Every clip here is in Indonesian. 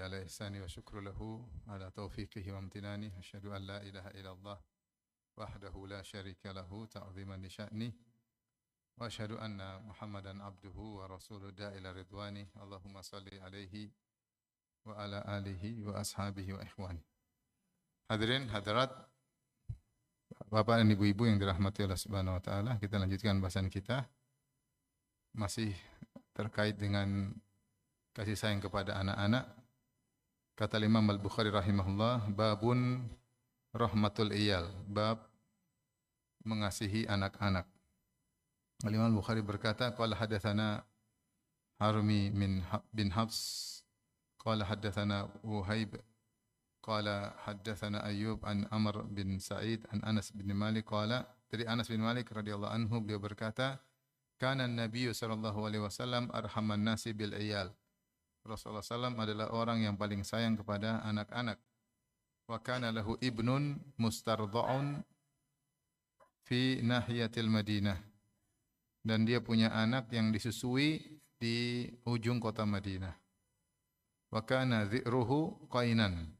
على إحساني وشكر له على توفيقه وامتنانه أشهد أن لا إله إلا الله وحده لا شريك له تعظيما لشأنه وأشهد أن محمدا عبده ورسوله داعي إلى رضوانه اللهم صل عليه وعلى آله وأصحابه وإخوانه. Hadirin hadirat Bapak dan Ibu-ibu yang dirahmati Allah Subhanahu wa taala, kita lanjutkan bahasan kita masih terkait dengan kasih sayang kepada anak-anak. Kata Imam Al-Bukhari rahimahullah, babun rahmatul iyal, bab mengasihi anak-anak. Imam Al-Bukhari berkata, qala hadatsana Harmi bin Hafs, qala hadatsana Wuhaib, qala hadatsana Ayyub an Amr bin Sa'id an Anas bin Malik qala, dari Anas bin Malik radhiyallahu anhu beliau berkata, kana an-nabiy sallallahu alaihi wasallam arhaman nasi bil iyal. Rasulullah SAW adalah orang yang paling sayang kepada anak-anak. Wa kana lahu ibnun mustarda'un fi nahiyatil Madinah. Dan dia punya anak yang disusui di ujung kota Madinah. Wa kana dhi'ruhu qainan.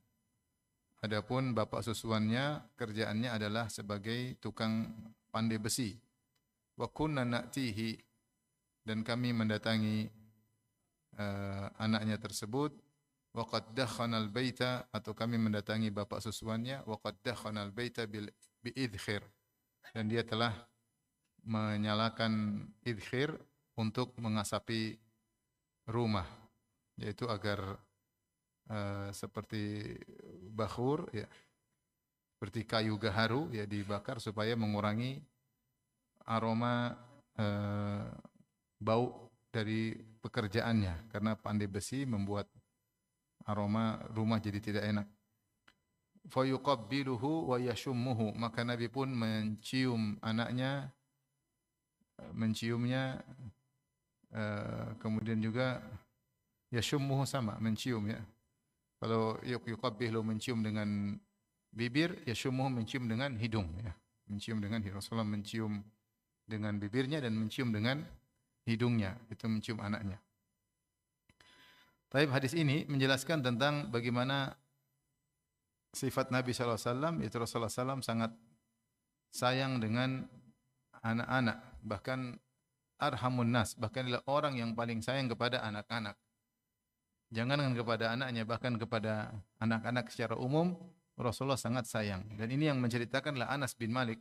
Adapun bapak susuannya kerjaannya adalah sebagai tukang pandai besi. Wa kunna na'tihi, dan kami mendatangi anaknya tersebut. Wa qad dakhana al-baita, atau kami mendatangi bapak susuannya. Wa qad dakhana al-baita bi'idkhir, dan dia telah menyalakan idkhir untuk mengasapi rumah, yaitu agar seperti bakhur ya, seperti kayu gaharu ya, dibakar supaya mengurangi aroma bau dari pekerjaannya, karena pandai besi membuat aroma rumah jadi tidak enak. Fa yuqabbiluhu wa yashummuhu, maka Nabi pun mencium anaknya, menciumnya, kemudian juga yashummuhu sama, mencium ya. Kalau yuqabbilu mencium dengan bibir, yashummuhu mencium dengan hidung ya. Mencium dengan hidung. Rasulullah mencium dengan bibirnya dan mencium dengan hidungnya, itu mencium anaknya. Taib, hadis ini menjelaskan tentang bagaimana sifat Nabi SAW, yaitu Rasulullah SAW sangat sayang dengan anak-anak, bahkan arhamun nas, bahkan adalah orang yang paling sayang kepada anak-anak. Jangan kepada anaknya, bahkan kepada anak-anak secara umum Rasulullah sangat sayang. Dan ini yang menceritakanlah Anas bin Malik.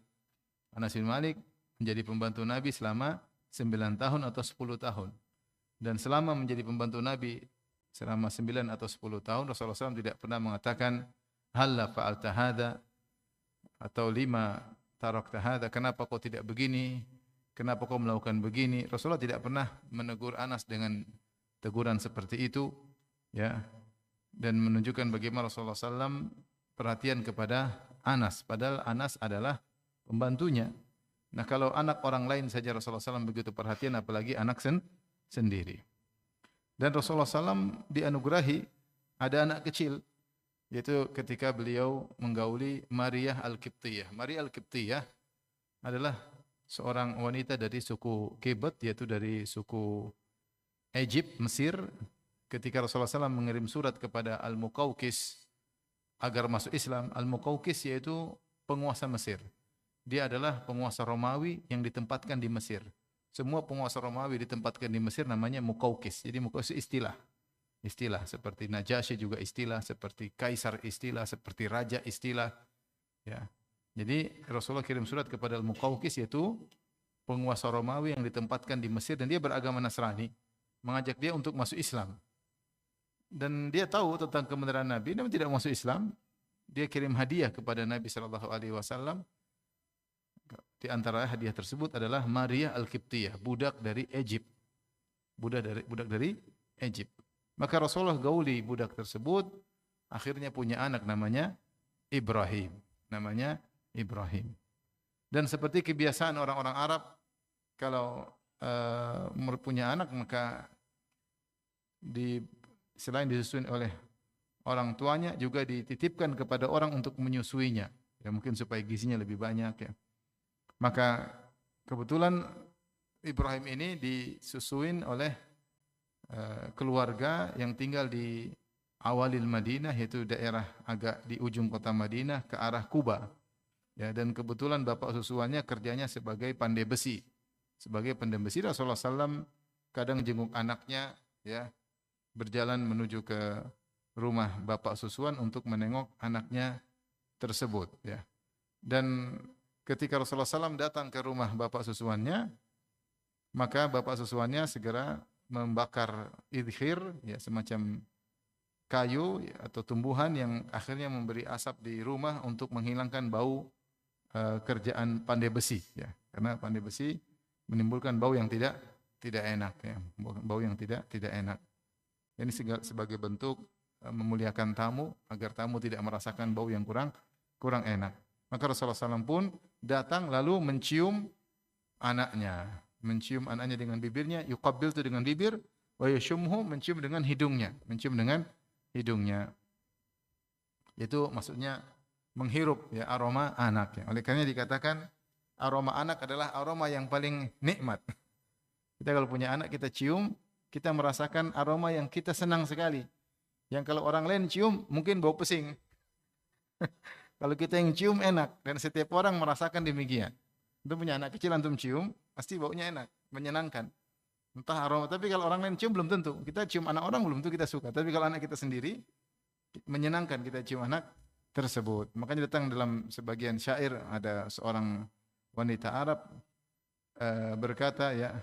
Anas bin Malik menjadi pembantu Nabi selama 9 tahun atau 10 tahun. Dan selama menjadi pembantu Nabi selama 9 atau 10 tahun, Rasulullah SAW tidak pernah mengatakan halla fa'alta hadha, atau lima tarakta hadha, kenapa kau tidak begini, kenapa kau melakukan begini. Rasulullah tidak pernah menegur Anas dengan teguran seperti itu ya, dan menunjukkan bagaimana Rasulullah SAW perhatian kepada Anas, padahal Anas adalah pembantunya. Nah, kalau anak orang lain saja Rasulullah SAW begitu perhatian, apalagi anak sendiri. Dan Rasulullah SAW dianugerahi ada anak kecil, yaitu ketika beliau menggauli Maria Al-Qibtiyah. Maria Al-Qibtiyah adalah seorang wanita dari suku Kibet, yaitu dari suku Egypt, Mesir. Ketika Rasulullah SAW mengirim surat kepada Al-Muqawqis agar masuk Islam, Al-Muqawqis yaitu penguasa Mesir. Dia adalah penguasa Romawi yang ditempatkan di Mesir. Semua penguasa Romawi ditempatkan di Mesir namanya Muqawqis. Jadi Muqawqis istilah. Istilah seperti Najasyi juga istilah, seperti kaisar istilah, seperti raja istilah. Ya. Jadi Rasulullah kirim surat kepada Al-Muqawqis, yaitu penguasa Romawi yang ditempatkan di Mesir, dan dia beragama Nasrani, mengajak dia untuk masuk Islam. Dan dia tahu tentang kebenaran Nabi, namun tidak masuk Islam. Dia kirim hadiah kepada Nabi SAW. Di antara hadiah tersebut adalah Maria Al-Qibtiyah, budak dari Egypt. Budak dari Egypt. Maka Rasulullah gauli budak tersebut, akhirnya punya anak namanya Ibrahim. Namanya Ibrahim. Dan seperti kebiasaan orang-orang Arab, kalau punya anak, maka selain disusui oleh orang tuanya, juga dititipkan kepada orang untuk menyusuinya. Ya, mungkin supaya gizinya lebih banyak ya. Maka kebetulan Ibrahim ini disusuin oleh keluarga yang tinggal di awalil Madinah, yaitu daerah agak di ujung kota Madinah ke arah Kuba. Ya, dan kebetulan bapak susuannya kerjanya sebagai pandai besi. Sebagai pandai besi, Rasulullah SAW kadang jenguk anaknya, ya, berjalan menuju ke rumah bapak susuan untuk menengok anaknya tersebut. Ya. Dan ketika Rasulullah SAW datang ke rumah bapak susuannya, maka bapak susuannya segera membakar idkhir, ya, semacam kayu ya, atau tumbuhan yang akhirnya memberi asap di rumah untuk menghilangkan bau kerjaan pandai besi, ya. Karena pandai besi menimbulkan bau yang tidak enak, ya. Bau yang tidak enak. Ini sebagai bentuk memuliakan tamu agar tamu tidak merasakan bau yang kurang enak. Maka Rasulullah SAW pun datang lalu mencium anaknya dengan bibirnya, yuqabbil itu dengan bibir, wa yashumhu, mencium dengan hidungnya. Itu maksudnya menghirup, ya, aroma anak, ya. Oleh karena dikatakan aroma anak adalah aroma yang paling nikmat. Kita kalau punya anak kita cium, kita merasakan aroma yang kita senang sekali. Yang kalau orang lain cium mungkin bau pesing. Kalau kita yang cium enak, dan setiap orang merasakan demikian. Untuk punya anak kecil antum cium, pasti baunya enak, menyenangkan. Entah aroma, tapi kalau orang lain cium belum tentu. Kita cium anak orang belum tentu kita suka. Tapi kalau anak kita sendiri menyenangkan kita cium anak tersebut. Makanya datang dalam sebagian syair ada seorang wanita Arab berkata, ya,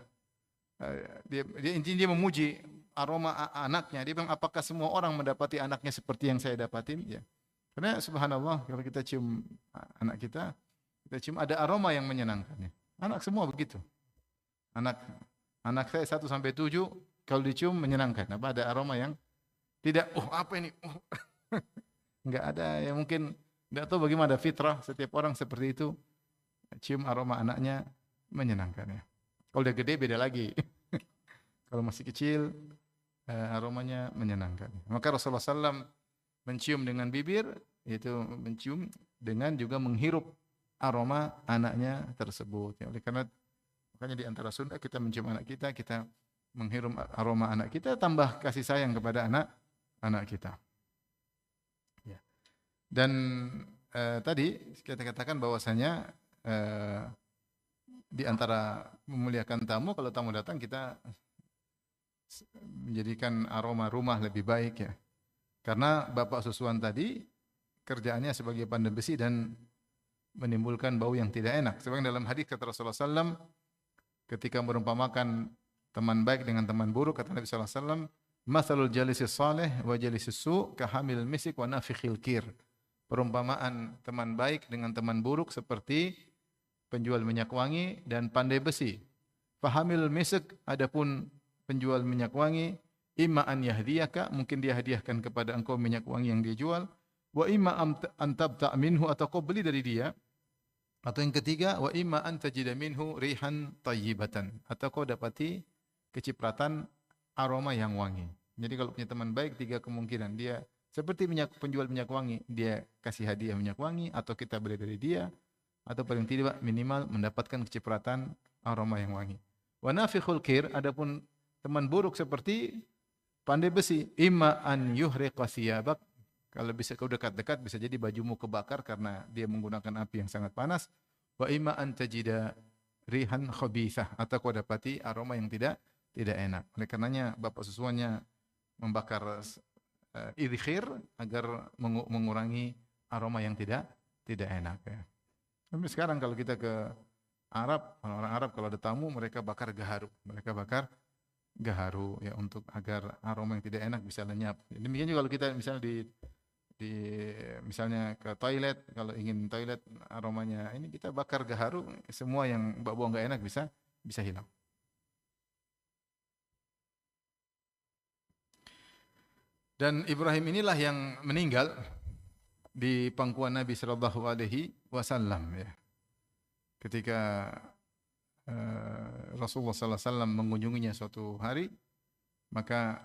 dia intinya dia memuji aroma anaknya. Dia bilang, apakah semua orang mendapati anaknya seperti yang saya dapatin? Ya. Karena subhanallah kalau kita cium anak kita cium ada aroma yang menyenangkan. Ya. Anak semua begitu. Anak saya 1 sampai 7 kalau dicium menyenangkan. Apa ada aroma yang tidak, apa ini? Enggak ada, ya mungkin enggak tahu bagaimana fitrah setiap orang seperti itu. Cium aroma anaknya menyenangkan, ya. Kalau udah gede beda lagi. Kalau masih kecil aromanya menyenangkan. Maka Rasulullah SAW mencium dengan bibir, yaitu mencium dengan juga menghirup aroma anaknya tersebut. Ya, oleh karena makanya di antara sunnah kita mencium anak kita, kita menghirup aroma anak kita, tambah kasih sayang kepada anak kita. Ya. Dan tadi kita katakan bahwasanya di antara memuliakan tamu, kalau tamu datang kita menjadikan aroma rumah lebih baik, ya. Karena bapak susuan tadi kerjaannya sebagai pandai besi dan menimbulkan bau yang tidak enak. Sebagaimana dalam hadis kata Rasulullah SAW, ketika merumpamakan teman baik dengan teman buruk, kata Nabi SAW, "Matsalul jalisis salih wa jalisis su' kahamil misik wa nafikhil kir." Perumpamaan teman baik dengan teman buruk seperti penjual minyak wangi dan pandai besi. Fahamil misik, adapun penjual minyak wangi, imma an yahdiyaka, mungkin dia hadiahkan kepada engkau minyak wangi yang dia jual, wa imma an tabta' minhu, atau kau beli dari dia, atau yang ketiga, wa imma an tajida minhu rihan tayyibatan, atau kau dapati kecipratan aroma yang wangi. Jadi kalau punya teman baik, 3 kemungkinan. Dia seperti penjual minyak wangi, dia kasih hadiah minyak wangi, atau kita beli dari dia, atau paling tidak minimal mendapatkan kecipratan aroma yang wangi. Wa nafikhul kir, adapun teman buruk seperti pandai besi, imma an yuhriqa thiyabak, kalau bisa kau dekat-dekat bisa jadi bajumu kebakar karena dia menggunakan api yang sangat panas. Wa imma an tajida rihan khabithah, atau kau dapati aroma yang tidak enak. Oleh karenanya bapak susuannya membakar idkhir agar mengurangi aroma yang tidak enak, ya. Tapi sekarang kalau kita ke Arab, orang Arab kalau ada tamu mereka bakar gaharu. Mereka bakar gaharu, ya, untuk agar aroma yang tidak enak bisa lenyap. Demikian juga kalau kita misalnya di misalnya ke toilet, kalau ingin toilet aromanya ini kita bakar gaharu, semua yang bau enggak enak bisa hilang. Dan Ibrahim inilah yang meninggal di pangkuan Nabi sallallahu alaihi wasallam, ya. Ketika Rasulullah sallallahu alaihi wasallam mengunjunginya suatu hari, maka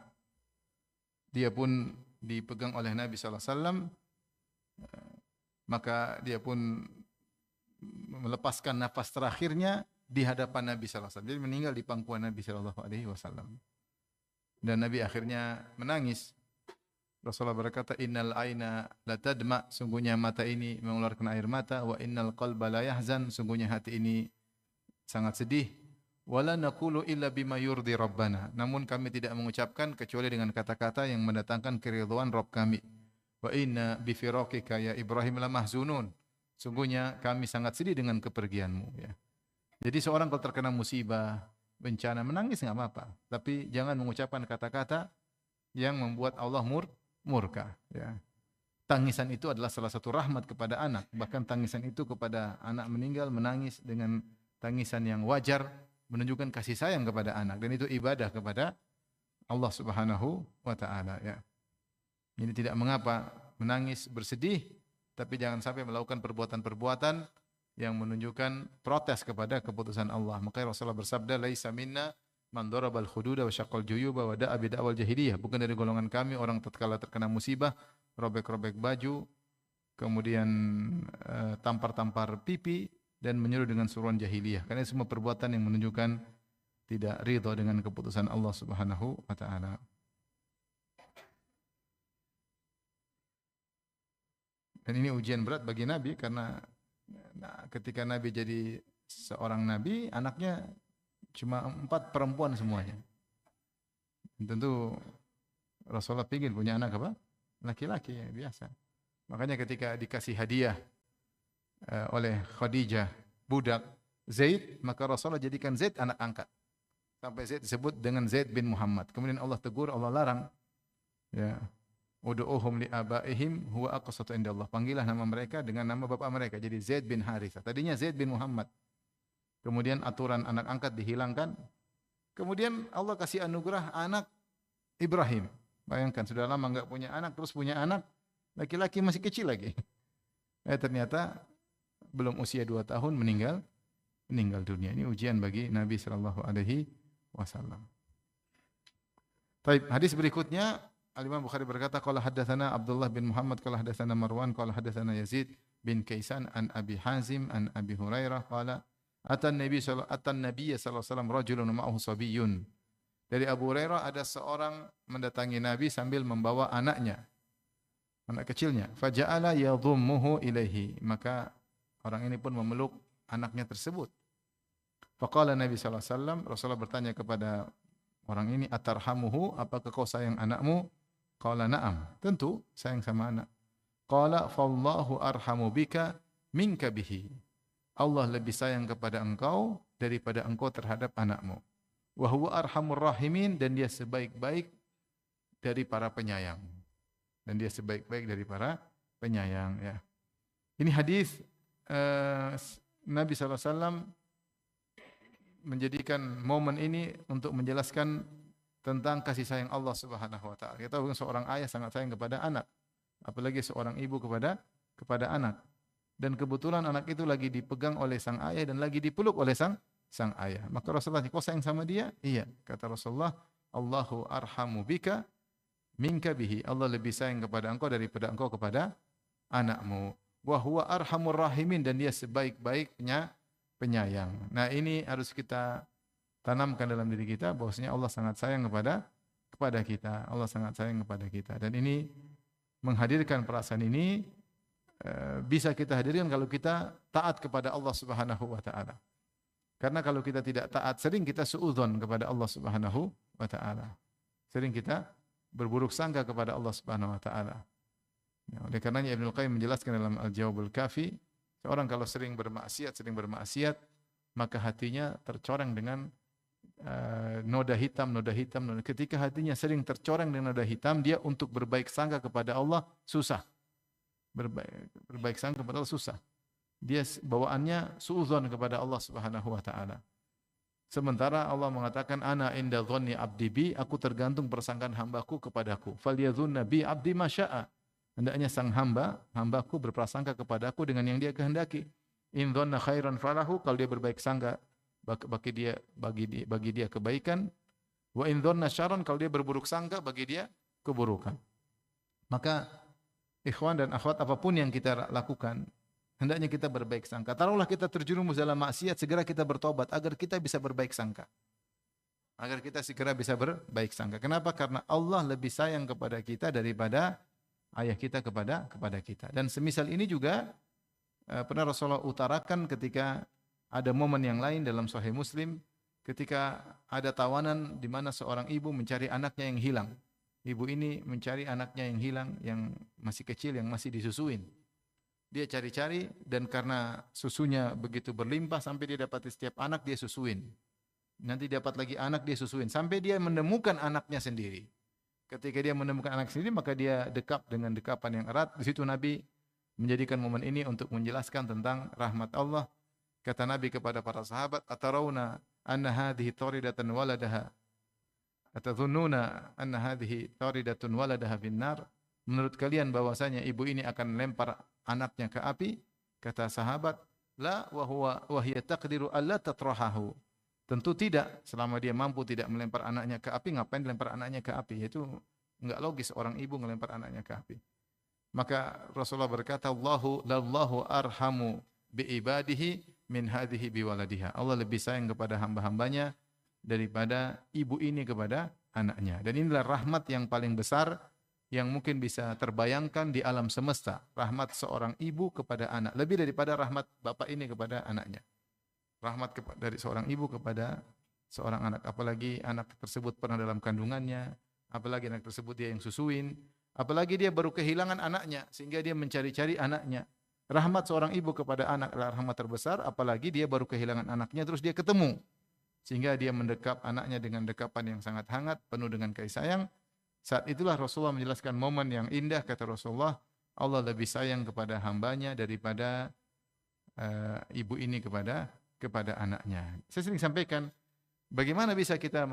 dia pun dipegang oleh Nabi sallallahu alaihi wasallam, maka dia pun melepaskan nafas terakhirnya di hadapan Nabi sallallahu alaihi wasallam. Jadi meninggal di pangkuan Nabi sallallahu alaihi wasallam. Dan Nabi akhirnya menangis. Rasulullah berkata, innal aina la tadma, sungguhnya mata ini mengeluarkan air mata, wa innal qalba la yahzan, sungguhnya hati ini sangat sedih. Wala naqulu illa bima yurdi rabbana, namun kami tidak mengucapkan kecuali dengan kata-kata yang mendatangkan keridhaan Rabb kami. Wa inna bi firaqika ya Ibrahim la mahzunun, sungguhnya kami sangat sedih dengan kepergianmu, ya. Jadi seorang kalau terkena musibah, bencana, menangis enggak apa-apa, tapi jangan mengucapkan kata-kata yang membuat Allah murka, ya. Tangisan itu adalah salah satu rahmat kepada anak. Bahkan tangisan itu kepada anak meninggal, menangis dengan tangisan yang wajar, menunjukkan kasih sayang kepada anak, dan itu ibadah kepada Allah Subhanahu wa taala, ya. Ini tidak mengapa menangis, bersedih, tapi jangan sampai melakukan perbuatan-perbuatan yang menunjukkan protes kepada keputusan Allah. Maka Rasulullah bersabda, "Laisa minna man darabal hududa wa syaqqal juyuba wa da'a bid'awal jahiliyah." Bukan dari golongan kami orang tatkala terkena musibah, robek-robek baju, kemudian tampar-tampar pipi dan menyuruh dengan suruhan jahiliyah. Karena semua perbuatan yang menunjukkan tidak ridha dengan keputusan Allah Subhanahu wa taala. Dan ini ujian berat bagi Nabi karena ketika Nabi jadi seorang Nabi, anaknya cuma 4 perempuan semuanya. Dan tentu Rasulullah ingin punya anak apa? Laki-laki, ya, biasa. Makanya ketika dikasih hadiah oleh Khadijah budak Zaid, maka Rasulullah jadikan Zaid anak angkat. Sampai Zaid disebut dengan Zaid bin Muhammad. Kemudian Allah tegur, Allah larang. Ya. Ud'uhum li abaihim huwa aqsatu indallah. Panggillah nama mereka dengan nama bapak mereka. Jadi Zaid bin Harithah. Tadinya Zaid bin Muhammad. Kemudian aturan anak angkat dihilangkan. Kemudian Allah kasih anugerah anak Ibrahim. Bayangkan sudah lama enggak punya anak, terus punya anak laki-laki, masih kecil lagi. Ternyata belum usia 2 tahun meninggal dunia. Ini ujian bagi Nabi sallallahu alaihi wasallam. Baik, hadis berikutnya Al-Imam Bukhari berkata, qala haddatsana Abdullah bin Muhammad qala haddatsana Marwan qala haddatsana Yazid bin Kaisan an Abi Hazim an Abi Hurairah qala atan Nabi sallallahu alaihi wasallam rajulun ma'ahu sabiyyun. Dari Abu Hurairah ada seorang mendatangi Nabi sambil membawa anaknya, anak kecilnya. Faja'ala yadhummuhu ilaihi, maka orang ini pun memeluk anaknya tersebut. Faqala Nabi sallallahu alaihi wasallam, Rasulullah bertanya kepada orang ini, atarhamuhu, apakah kau sayang anakmu? Qala na'am, tentu sayang sama anak. Qala fallahu arhamu bika minka bihi. Allah lebih sayang kepada engkau daripada engkau terhadap anakmu. Wa huwa arhamur rahimin, dan dia sebaik-baik dari para penyayang. Dan dia sebaik-baik dari para penyayang, ya. Ini hadis Nabi SAW menjadikan momen ini untuk menjelaskan tentang kasih sayang Allah Subhanahu wa taala. Kita tahu seorang ayah sangat sayang kepada anak, apalagi seorang ibu kepada anak. Dan kebetulan anak itu lagi dipegang oleh sang ayah dan lagi dipeluk oleh sang ayah. Maka Rasulullah, kau sayang sama dia? Iya, kata Rasulullah, Allahu arhamu bika minka bihi. Allah lebih sayang kepada engkau daripada engkau kepada anakmu. Wa huwa arhamur rahimin, dan dia sebaik-baiknya penyayang. Nah, ini harus kita tanamkan dalam diri kita bahwasanya Allah sangat sayang kepada kita. Allah sangat sayang kepada kita. Dan ini menghadirkan perasaan ini bisa kita hadirkan kalau kita taat kepada Allah Subhanahu wa taala. Karena kalau kita tidak taat, sering kita suudzon kepada Allah Subhanahu wa taala. Sering kita berburuk sangka kepada Allah Subhanahu wa taala. Ya, oleh karenanya Ibnu Qayyim menjelaskan dalam Al-Jawabul Kafi, seorang kalau sering bermaksiat, maka hatinya tercoreng dengan noda hitam. Ketika hatinya sering tercoreng dengan noda hitam, dia untuk berbaik sangka kepada Allah susah. Berbaik sangka kepada Allah susah. Dia bawaannya suudzon kepada Allah Subhanahu wa taala. Sementara Allah mengatakan, ana inda dhanni abdi bi, aku tergantung persangkaan hambaku kepadaku. Falyadhunna bi abdi ma syaa. Hendaknya sang hambaku berprasangka kepadaku dengan yang dia kehendaki. In dhanna khairan falahu, kalau dia berbaik sangka bagi dia kebaikan. Wa in dhanna syarran, kalau dia berburuk sangka bagi dia keburukan. Maka ikhwan dan akhwat, apapun yang kita lakukan, hendaknya kita berbaik sangka. Taruhlah kita terjerumus dalam maksiat, segera kita bertobat agar kita bisa berbaik sangka. agar kita segera bisa berbaik sangka. Kenapa? Karena Allah lebih sayang kepada kita daripada ayah kita kepada kita. Dan semisal ini juga pernah Rasulullah utarakan ketika ada momen yang lain dalam Sahih Muslim, ketika ada tawanan di mana seorang ibu mencari anaknya yang hilang. Ibu ini mencari anaknya yang hilang, yang masih kecil, yang masih disusuin. Dia cari-cari dan karena susunya begitu berlimpah sampai dia dapat setiap anak dia susuin. Nanti dapat lagi anak dia susuin sampai dia menemukan anaknya sendiri. Ketika dia menemukan anak sendiri maka dia dekap dengan dekapan yang erat. Di situ Nabi menjadikan momen ini untuk menjelaskan tentang rahmat Allah. Kata Nabi kepada para sahabat, "Atarawna anna hadhihi taridatan waladaha? Atadhunnuna anna hadhihi taridatun waladaha finnar?" Menurut kalian bahwasanya ibu ini akan lempar anaknya ke api? Kata sahabat, "La wa hiya taqdiru alla tatrahahu." Tentu tidak, selama dia mampu tidak melempar anaknya ke api, ngapain dilempar anaknya ke api? Itu enggak logis orang ibu melempar anaknya ke api. Maka Rasulullah berkata, "Lallahu arhamu bi ibadihi min hadhihi bi waladiha." Allah lebih sayang kepada hamba-hambanya daripada ibu ini kepada anaknya. Dan inilah rahmat yang paling besar yang mungkin bisa terbayangkan di alam semesta. Rahmat seorang ibu kepada anak, lebih daripada rahmat bapak ini kepada anaknya. Rahmat dari seorang ibu kepada seorang anak, apalagi anak tersebut pernah dalam kandungannya, apalagi anak tersebut dia yang susuin, apalagi dia baru kehilangan anaknya sehingga dia mencari-cari anaknya. Rahmat seorang ibu kepada anak adalah rahmat terbesar, apalagi dia baru kehilangan anaknya terus dia ketemu sehingga dia mendekap anaknya dengan dekapan yang sangat hangat, penuh dengan kasih sayang. Saat itulah Rasulullah menjelaskan momen yang indah, kata Rasulullah, Allah lebih sayang kepada hambanya daripada ibu ini kepada anaknya. Saya sering sampaikan, bagaimana bisa kita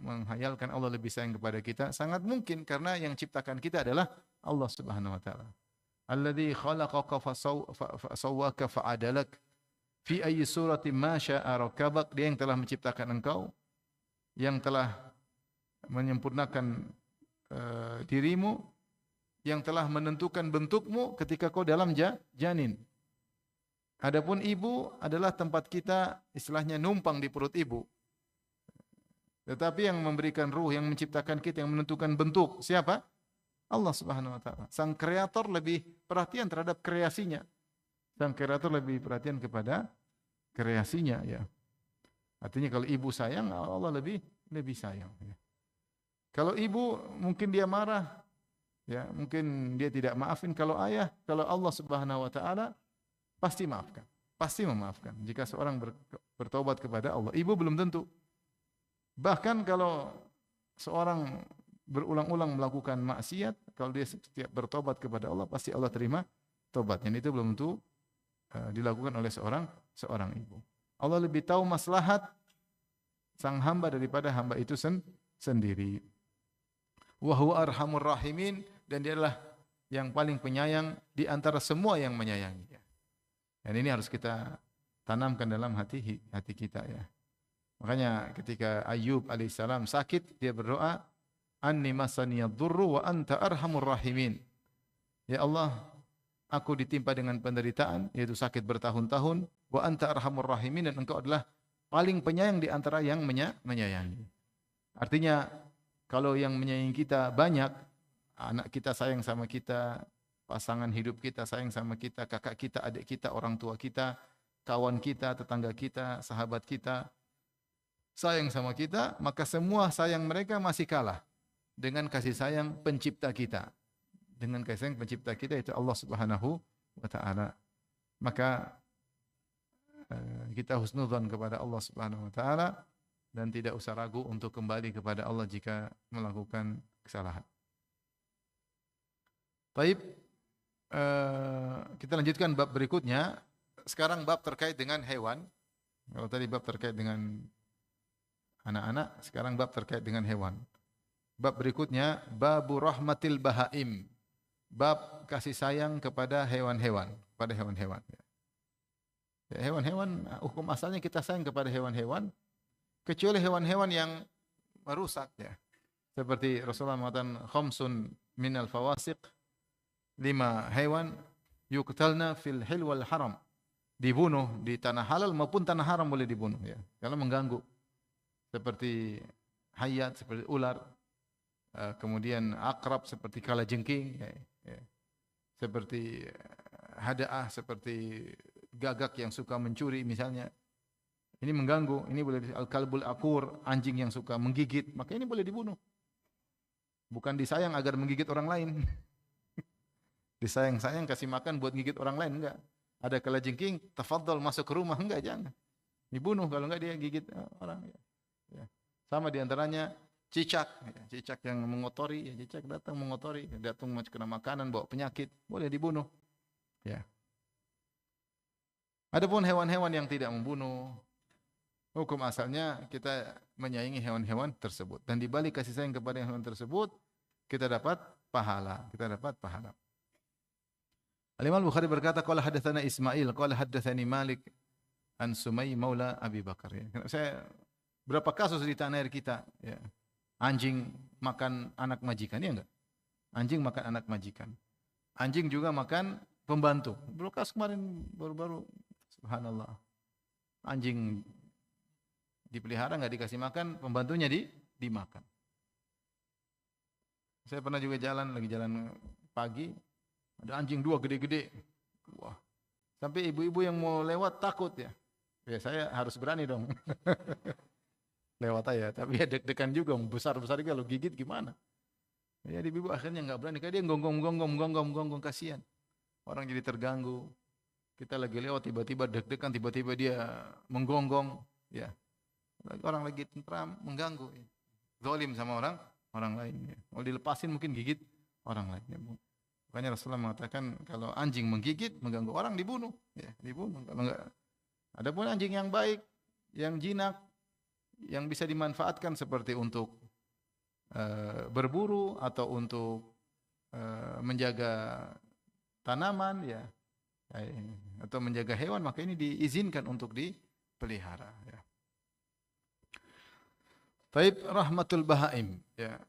menghayalkan Allah lebih sayang kepada kita? Sangat mungkin karena yang ciptakan kita adalah Allah Subhanahu wa taala. Alladzi khalaqaka fasawwaka fa'adalak fi ayyi suratin ma syaa rakabak. Dia yang telah menciptakan engkau, yang telah menyempurnakan dirimu, yang telah menentukan bentukmu ketika kau dalam janin. Adapun ibu adalah tempat kita istilahnya numpang di perut ibu. Tetapi yang memberikan ruh, yang menciptakan kita, yang menentukan bentuk, siapa? Allah Subhanahu wa taala. Sang kreator lebih perhatian terhadap kreasinya. Sang kreator lebih perhatian kepada kreasinya, ya. Artinya kalau ibu sayang, Allah lebih sayang, ya. Kalau ibu mungkin dia marah, ya, mungkin dia tidak maafin. Kalau ayah, kalau Allah Subhanahu wa taala pasti maafkan, pasti memaafkan. Jika seorang bertobat kepada Allah, ibu belum tentu. Bahkan kalau seorang berulang-ulang melakukan maksiat, kalau dia setiap bertobat kepada Allah, pasti Allah terima tobatnya. Itu belum tentu dilakukan oleh seorang ibu. Allah lebih tahu maslahat sang hamba daripada hamba itu sendiri. Wa huwa arhamur rahimin, dan dia adalah yang paling penyayang di antara semua yang menyayangi. Dan ini harus kita tanamkan dalam hati kita, ya. Makanya ketika Ayyub alaihissalam sakit, dia berdoa, "Anni masaniyad-durru wa anta arhamur rahimin." Ya Allah, aku ditimpa dengan penderitaan, yaitu sakit bertahun-tahun, wa anta arhamur rahimin, dan engkau adalah paling penyayang di antara yang menyayangi. Artinya, kalau yang menyayangi kita banyak, anak kita sayang sama kita, pasangan hidup kita sayang sama kita, kakak kita, adik kita, orang tua kita, kawan kita, tetangga kita, sahabat kita sayang sama kita, maka semua sayang mereka masih kalah dengan kasih sayang pencipta kita. Dengan kasih sayang pencipta kita, itu Allah Subhanahu wa taala. Maka kita husnudzon kepada Allah Subhanahu wa taala dan tidak usah ragu untuk kembali kepada Allah jika melakukan kesalahan. Baik, kita lanjutkan bab berikutnya. Sekarang bab terkait dengan hewan. Kalau tadi bab terkait dengan anak-anak, sekarang bab terkait dengan hewan. Bab berikutnya, babu rahmatil bahaim. Bab kasih sayang kepada hewan-hewan, pada hewan-hewan. Ya, hewan-hewan, hukum asalnya kita sayang kepada hewan-hewan, kecuali hewan-hewan yang merusak, ya. Seperti Rasulullah mengatakan, khamsun minal fawasiq, 5 hewan yuqtalna fil hil wal haram, dibunuh di tanah halal maupun tanah haram boleh dibunuh, ya, kalau mengganggu. seperti hayat, seperti ular, kemudian akrab seperti kalajengking, ya. Seperti hadaah, seperti gagak yang suka mencuri misalnya. Ini mengganggu, ini boleh al-kalbul akur, anjing yang suka menggigit, maka ini boleh dibunuh. Bukan disayang agar menggigit orang lain. Disayang-sayang kasih makan buat gigit orang lain, enggak. Ada kalajengking, tafadhol masuk ke rumah, enggak, jangan. Dibunuh kalau enggak dia gigit orang. Ya. Sama diantaranya cicak, ya. Cicak yang mengotori, ya. Cicak datang mengotori, datang kena makanan, bawa penyakit, boleh dibunuh. Ya. Adapun hewan-hewan yang tidak membunuh, hukum asalnya kita menyayangi hewan-hewan tersebut. Dan di balik kasih sayang kepada hewan tersebut, kita dapat pahala. Kita dapat pahala. Al-Imam Bukhari berkata, qala hadatsana Ismail, qala hadatsani Malik an Sumay maula Abi Bakar. Ya. Saya berapa kasus di tanah air kita, ya. Anjing makan anak majikan, ya enggak? Anjing makan anak majikan. Anjing juga makan pembantu. Bekas kemarin baru-baru, subhanallah. Anjing dipelihara enggak dikasih makan, pembantunya dimakan. Saya pernah juga lagi jalan pagi, ada anjing 2 gede-gede. Wah. Sampai ibu-ibu yang mau lewat takut ya. Ya saya harus berani dong. Lewat aja, tapi ya deg-degan juga, besar-besar juga, kalau gigit gimana? Ya ibu akhirnya enggak berani, karena dia gonggong, kasihan. Orang jadi terganggu. Kita lagi lewat tiba-tiba deg-degan, tiba-tiba dia menggonggong, ya. Orang lagi tentram, mengganggu. Ya. Zalim sama orang lain. Ya. Kalau dilepasin mungkin gigit orang lain. Ya. Makanya Rasulullah mengatakan kalau anjing menggigit, mengganggu orang dibunuh, ya, dibunuh. Kalau enggak, adapun anjing yang baik, yang jinak, yang bisa dimanfaatkan seperti untuk berburu atau untuk menjaga tanaman, ya, atau menjaga hewan, maka ini diizinkan untuk dipelihara. Ya. Taib rahmatul bahaim, ya,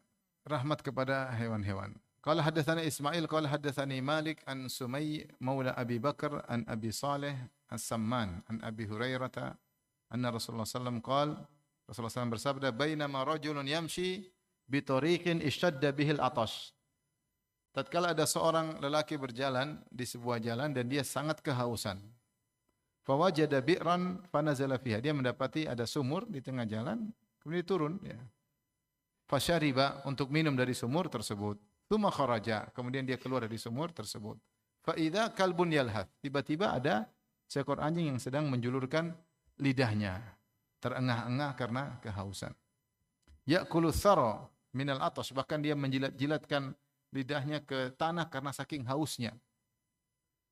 rahmat kepada hewan-hewan. Qala haddatsana Ismail qala haddatsani Malik an Sumay maula Abi Bakar an Abi Saleh As-Samman an Abi Hurairah anna Rasulullah sallallahu alaihi wasallam qala Rasulullah SAW bersabda, "Bainama rajulun yamshi bi tariqin ishtadda bihil atash." Tatkala ada seorang lelaki berjalan di sebuah jalan dan dia sangat kehausan. Fawajada bi'ran fanazala fiha. Dia mendapati ada sumur di tengah jalan, kemudian dia turun, ya. Fasyariba, untuk minum dari sumur tersebut. Tsumma kharaja, kemudian dia keluar dari sumur tersebut. Fa idza kalbun yalhath. Tiba-tiba ada seekor anjing yang sedang menjulurkan lidahnya, terengah-engah karena kehausan. Ya'kulu thara minal atash, bahkan dia menjilat-jilatkan lidahnya ke tanah karena saking hausnya.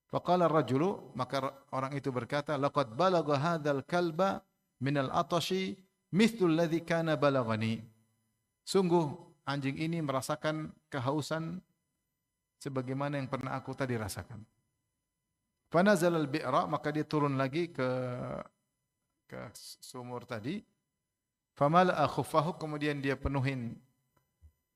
Faqala ar-rajulu, maka orang itu berkata, laqad balagha hadzal kalba minal atashi mithlu alladhi kana balaghani. Sungguh anjing ini merasakan kehausan sebagaimana yang pernah aku tadi rasakan. Fanazala al-bi'ra, maka dia turun lagi ke sumur tadi. Famala'a khuffahu, kemudian dia penuhin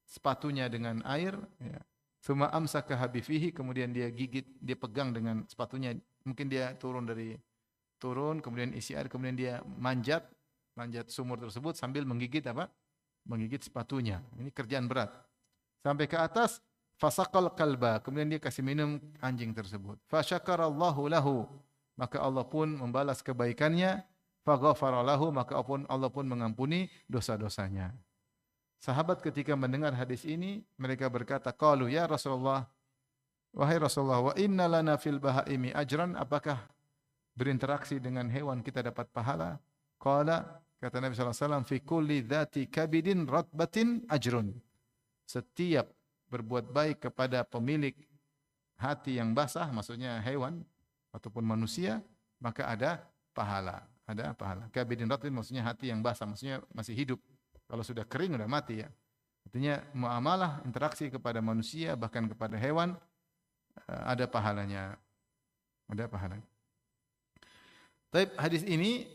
sepatunya dengan air, ya. Tsumma amsaka habifihi, kemudian dia gigit, dia pegang dengan sepatunya. Mungkin dia turun kemudian isi air, kemudian dia manjat sumur tersebut sambil menggigit apa? Menggigit sepatunya. Ini kerjaan berat. Sampai ke atas, fasaqal kalba, kemudian dia kasih minum anjing tersebut. Fasyakarallahu lahu, maka Allah pun membalas kebaikannya. Faghafara lahu, maka Allah pun mengampuni dosa-dosanya. Sahabat ketika mendengar hadis ini, mereka berkata, qalu ya Rasulullah, wahai Rasulullah, wa inna lana fil bahaimi ajran, apakah berinteraksi dengan hewan kita dapat pahala? Qala, kata Nabi sallallahu alaihi wasallam, fi kulli dzati kabidin ratbatin ajrun. Setiap berbuat baik kepada pemilik hati yang basah, maksudnya hewan ataupun manusia, maka ada pahala. Ada pahala. Kabidin ratbin maksudnya hati yang basah, maksudnya masih hidup. Kalau sudah kering sudah mati, ya. Artinya muamalah, interaksi kepada manusia bahkan kepada hewan ada pahalanya. Ada pahalanya. Tapi hadis ini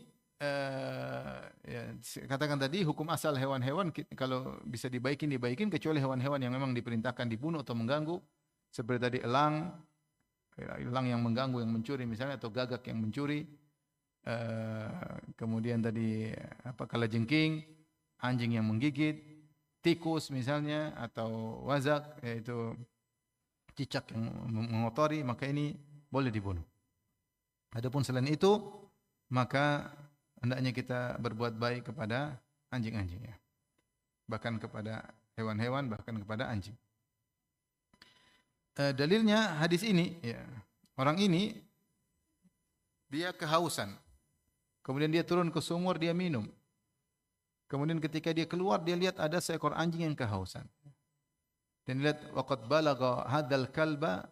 ya, katakan tadi hukum asal hewan-hewan kalau bisa dibaikin kecuali hewan-hewan yang memang diperintahkan dibunuh atau mengganggu, seperti tadi elang yang mengganggu, yang mencuri misalnya, atau gagak yang mencuri. Kemudian tadi kalajengking, anjing yang menggigit, tikus misalnya, atau wazak, yaitu cicak yang mengotori, maka ini boleh dibunuh. Adapun selain itu, maka hendaknya kita berbuat baik kepada anjing-anjing, ya. Bahkan kepada hewan-hewan, bahkan kepada anjing. Dalilnya hadis ini, ya. Orang ini dia kehausan. Kemudian dia turun ke sumur, dia minum. Kemudian ketika dia keluar, dia lihat ada seekor anjing yang kehausan. Dan lihat, waqad balagha hadzal kalba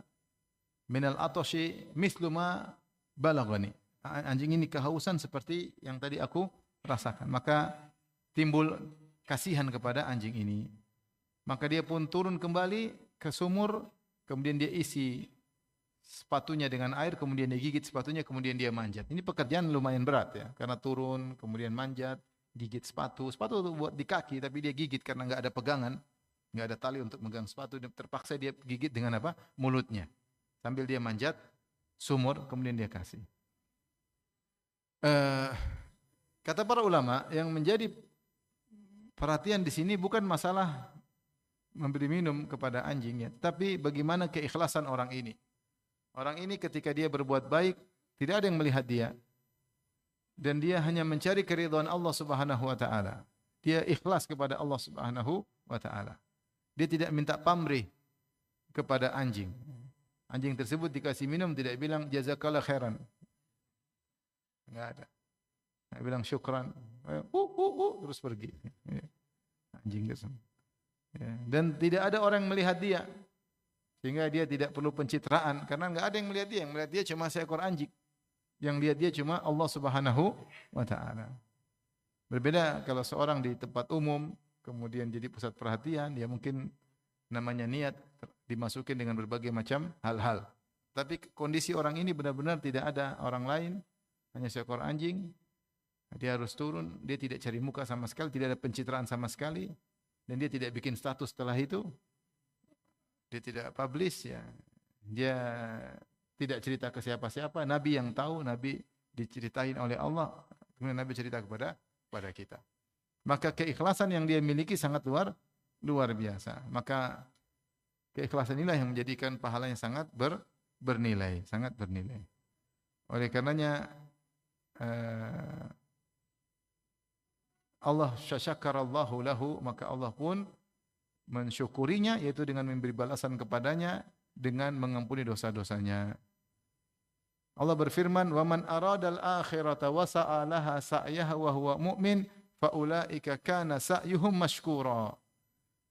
minal atashi mithlu ma balaghani. Anjing ini kehausan seperti yang tadi aku rasakan. Maka timbul kasihan kepada anjing ini. Maka dia pun turun kembali ke sumur, kemudian dia isi sepatunya dengan air, kemudian dia gigit sepatunya, kemudian dia manjat. Ini pekerjaan lumayan berat, ya, karena turun, kemudian manjat, gigit sepatu. Sepatu itu buat di kaki, tapi dia gigit karena enggak ada pegangan, enggak ada tali untuk megang sepatu. Terpaksa dia gigit dengan apa? Mulutnya. Sambil dia manjat sumur, kemudian dia kasih. Kata para ulama, yang menjadi perhatian di sini bukan masalah memberi minum kepada anjingnya, tapi bagaimana keikhlasan orang ini. Orang ini ketika dia berbuat baik, tidak ada yang melihat dia. Dan dia hanya mencari keridhaan Allah Subhanahu wa taala. Dia ikhlas kepada Allah Subhanahu wa taala. Dia tidak minta pamrih kepada anjing. Anjing tersebut dikasih minum tidak bilang jazakallah khairan. Enggak ada. Dia bilang syukran. Terus pergi. Anjing tersebut. Dan tidak ada orang yang melihat dia. Sehingga dia tidak perlu pencitraan, karena enggak ada yang melihat dia. Yang melihat dia cuma seekor anjing. Yang lihat dia cuma Allah Subhanahu wa taala. Berbeda kalau seorang di tempat umum kemudian jadi pusat perhatian, dia mungkin namanya niat dimasukin dengan berbagai macam hal-hal. Tapi kondisi orang ini benar-benar tidak ada orang lain, hanya seekor anjing. Dia harus turun, dia tidak cari muka sama sekali, tidak ada pencitraan sama sekali, dan dia tidak bikin status setelah itu. Dia tidak publish, ya. Dia tidak cerita ke siapa-siapa. Nabi yang tahu, Nabi diceritain oleh Allah, kemudian Nabi cerita kepada kita. Maka keikhlasan yang dia miliki sangat luar biasa. Maka keikhlasan inilah yang menjadikan pahalanya sangat bernilai, sangat bernilai. Oleh karenanya Allah syakarallahu lahu, maka Allah pun mensyukurinya, yaitu dengan memberi balasan kepadanya dengan mengampuni dosa-dosanya. Allah berfirman, "Wa man aradal akhirata wa sa'alaha sa'yaha wa huwa mu'min fa ulaika kana sa'yuhum mashkura."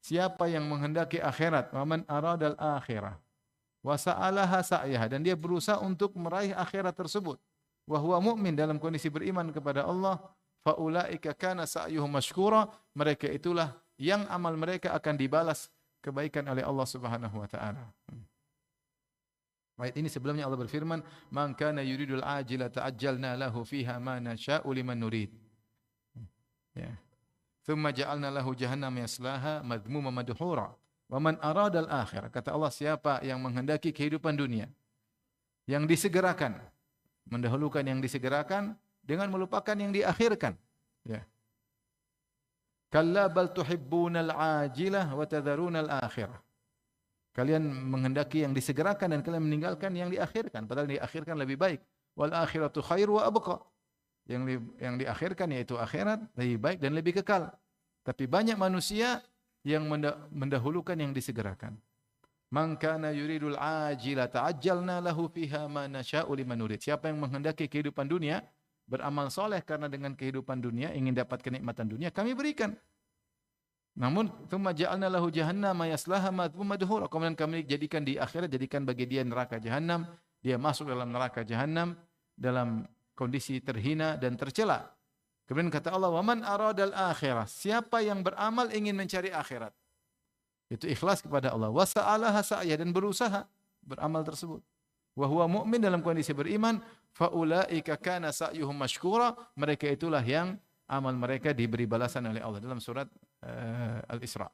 Siapa yang menghendaki akhirat, wa man aradal akhirah wa sa'alaha sa'yaha, dan dia berusaha untuk meraih akhirat tersebut, wa huwa mu'min, dalam kondisi beriman kepada Allah, fa ulaika kana sa'yuhum mashkura, mereka itulah yang amal mereka akan dibalas kebaikan oleh Allah Subhanahu wa taala. Ayat ini sebelumnya Allah berfirman, "Man kana yuridul ajila ta'ajjalna lahu fiha ma nasha'u liman nurid." Ya. "Tsumma ja'alna lahu jahannam yaslaha madhmuman madhura. Wa man arada al-akhirah." Kata Allah, siapa yang menghendaki kehidupan dunia yang disegerakan, mendahulukan yang disegerakan dengan melupakan yang diakhirkan. Ya. "Kalla bal tuhibbunal ajilah wa tadharunal akhirah." Kalian menghendaki yang disegerakan dan kalian meninggalkan yang diakhirkan, padahal yang diakhirkan lebih baik. Wal akhiratu khairu wa abqa. Yang diakhirkan yaitu akhirat lebih baik dan lebih kekal. Tapi banyak manusia yang mendahulukan yang disegerakan. "Man kana yuridul ajila ta'ajjalna lahu fiha ma nasha'u liman nurid." Siapa yang menghendaki kehidupan dunia, beramal soleh karena dengan kehidupan dunia ingin dapat kenikmatan dunia, kami berikan. Namun tsumma ja'alna lahu jahannama yaslaha madhmuman madhura. Kemudian kami jadikan di akhirat, jadikan bagi dia neraka jahanam, dia masuk dalam neraka jahanam dalam kondisi terhina dan tercela. Kemudian kata Allah, "Wa man aradal akhirah." Siapa yang beramal ingin mencari akhirat, itu ikhlas kepada Allah, wa sa'alaha sa'ya, dan berusaha beramal tersebut, wa huwa mu'min, dalam kondisi beriman, fa ulaika kana sa'yuhum mashkura, mereka itulah yang amal mereka diberi balasan oleh Allah, dalam surat Al-Isra.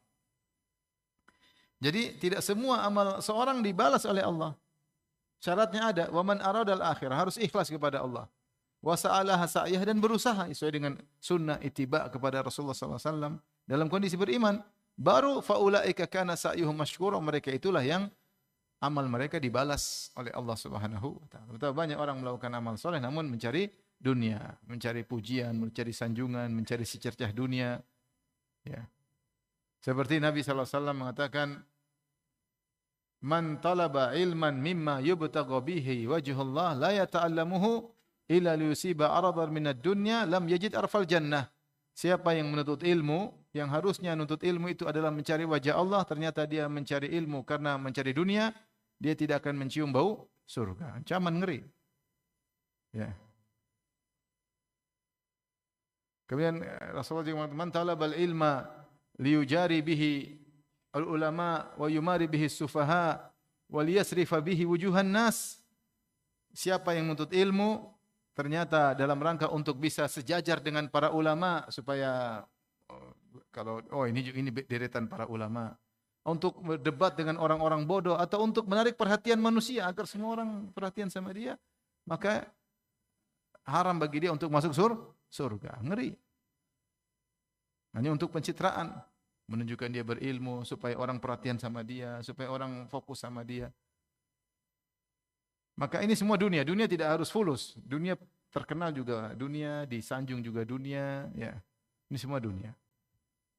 Jadi tidak semua amal seorang dibalas oleh Allah. Syaratnya ada, wa man aradal akhirah, harus ikhlas kepada Allah. wa sa'alaha sa'yah, dan berusaha sesuai dengan sunnah ittiba kepada Rasulullah SAW dalam kondisi beriman, baru faulaika kana sa'yuhum mashkura, mereka itulah yang amal mereka dibalas oleh Allah Subhanahu wa taala. Betapa banyak orang melakukan amal soleh namun mencari dunia, mencari pujian, mencari sanjungan, mencari secercah dunia. Ya. Seperti Nabi SAW mengatakan, man talaba ilman mimma yubtagha bihi wajhullah la yata'allamuhu illa liyusiba aradan minad dunya lam yajid arfal jannah. Siapa yang menuntut ilmu, yang harusnya menuntut ilmu itu adalah mencari wajah Allah, ternyata dia mencari ilmu karena mencari dunia, dia tidak akan mencium bau surga. Ancaman ngeri. Ya. Kemudian Rasulullah juga mengatakan, man talabal ilma liyujari bihi al-ulama wa yumari bihi sufaha wa liyasrifa bihi wujuhan nas. Siapa yang menuntut ilmu ternyata dalam rangka untuk bisa sejajar dengan para ulama, supaya ini deretan para ulama, untuk berdebat dengan orang-orang bodoh, atau untuk menarik perhatian manusia agar semua orang perhatian sama dia, maka haram bagi dia untuk masuk surga. Ngeri. Hanya untuk pencitraan, menunjukkan dia berilmu supaya orang perhatian sama dia, supaya orang fokus sama dia. Maka ini semua dunia. Dunia tidak harus fulus. Dunia terkenal juga dunia, disanjung juga dunia. Ya, ini semua dunia.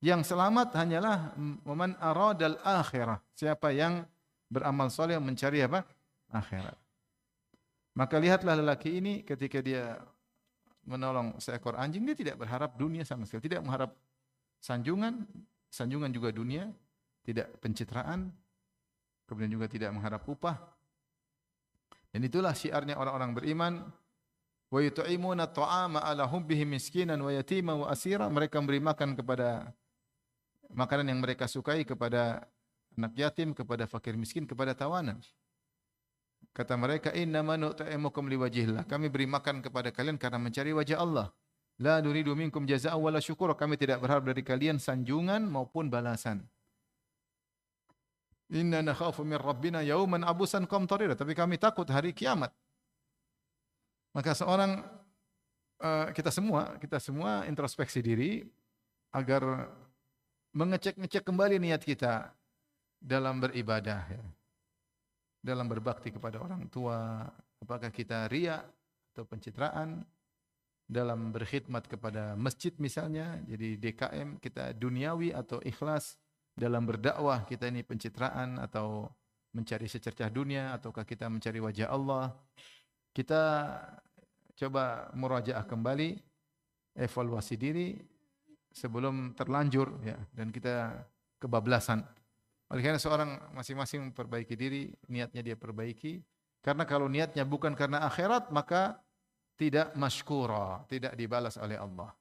Yang selamat hanyalah man aradal akhirah. Siapa yang beramal soleh mencari apa? Akhirat. Maka lihatlah lelaki ini ketika dia menolong seekor anjing, dia tidak berharap dunia sama sekali, tidak mengharap sanjungan, sanjungan juga dunia, tidak pencitraan, kemudian juga tidak mengharap upah. Dan itulah syiarnya orang-orang beriman. Wa yut'imuna at'ama 'ala hubbihi miskinan wa yatiman wa asira. Mereka memberi makan kepada makanan yang mereka sukai kepada anak yatim, kepada fakir miskin, kepada tawanan. Kata mereka, innama nut'imukum liwajhillah. Kami beri makan kepada kalian karena mencari wajah Allah. La nuridu minkum jazaa'an wala syukura. Kami tidak berharap dari kalian sanjungan maupun balasan. Inna nakhafu min rabbina yauman abusan qamtarira. Tapi kami takut hari kiamat. Maka kita semua introspeksi diri agar mengecek-ngecek kembali niat kita dalam beribadah, ya. Dalam berbakti kepada orang tua, apakah kita riya atau pencitraan, dalam berkhidmat kepada masjid misalnya, jadi DKM kita duniawi atau ikhlas, dalam berdakwah kita ini pencitraan atau mencari secercah dunia, ataukah kita mencari wajah Allah. Kita coba murajaah kembali, evaluasi diri sebelum terlanjur, ya, dan kita kebablasan. Oleh karena seorang masing-masing memperbaiki diri, niatnya dia perbaiki. Karena kalau niatnya bukan karena akhirat, maka tidak masykura, tidak dibalas oleh Allah.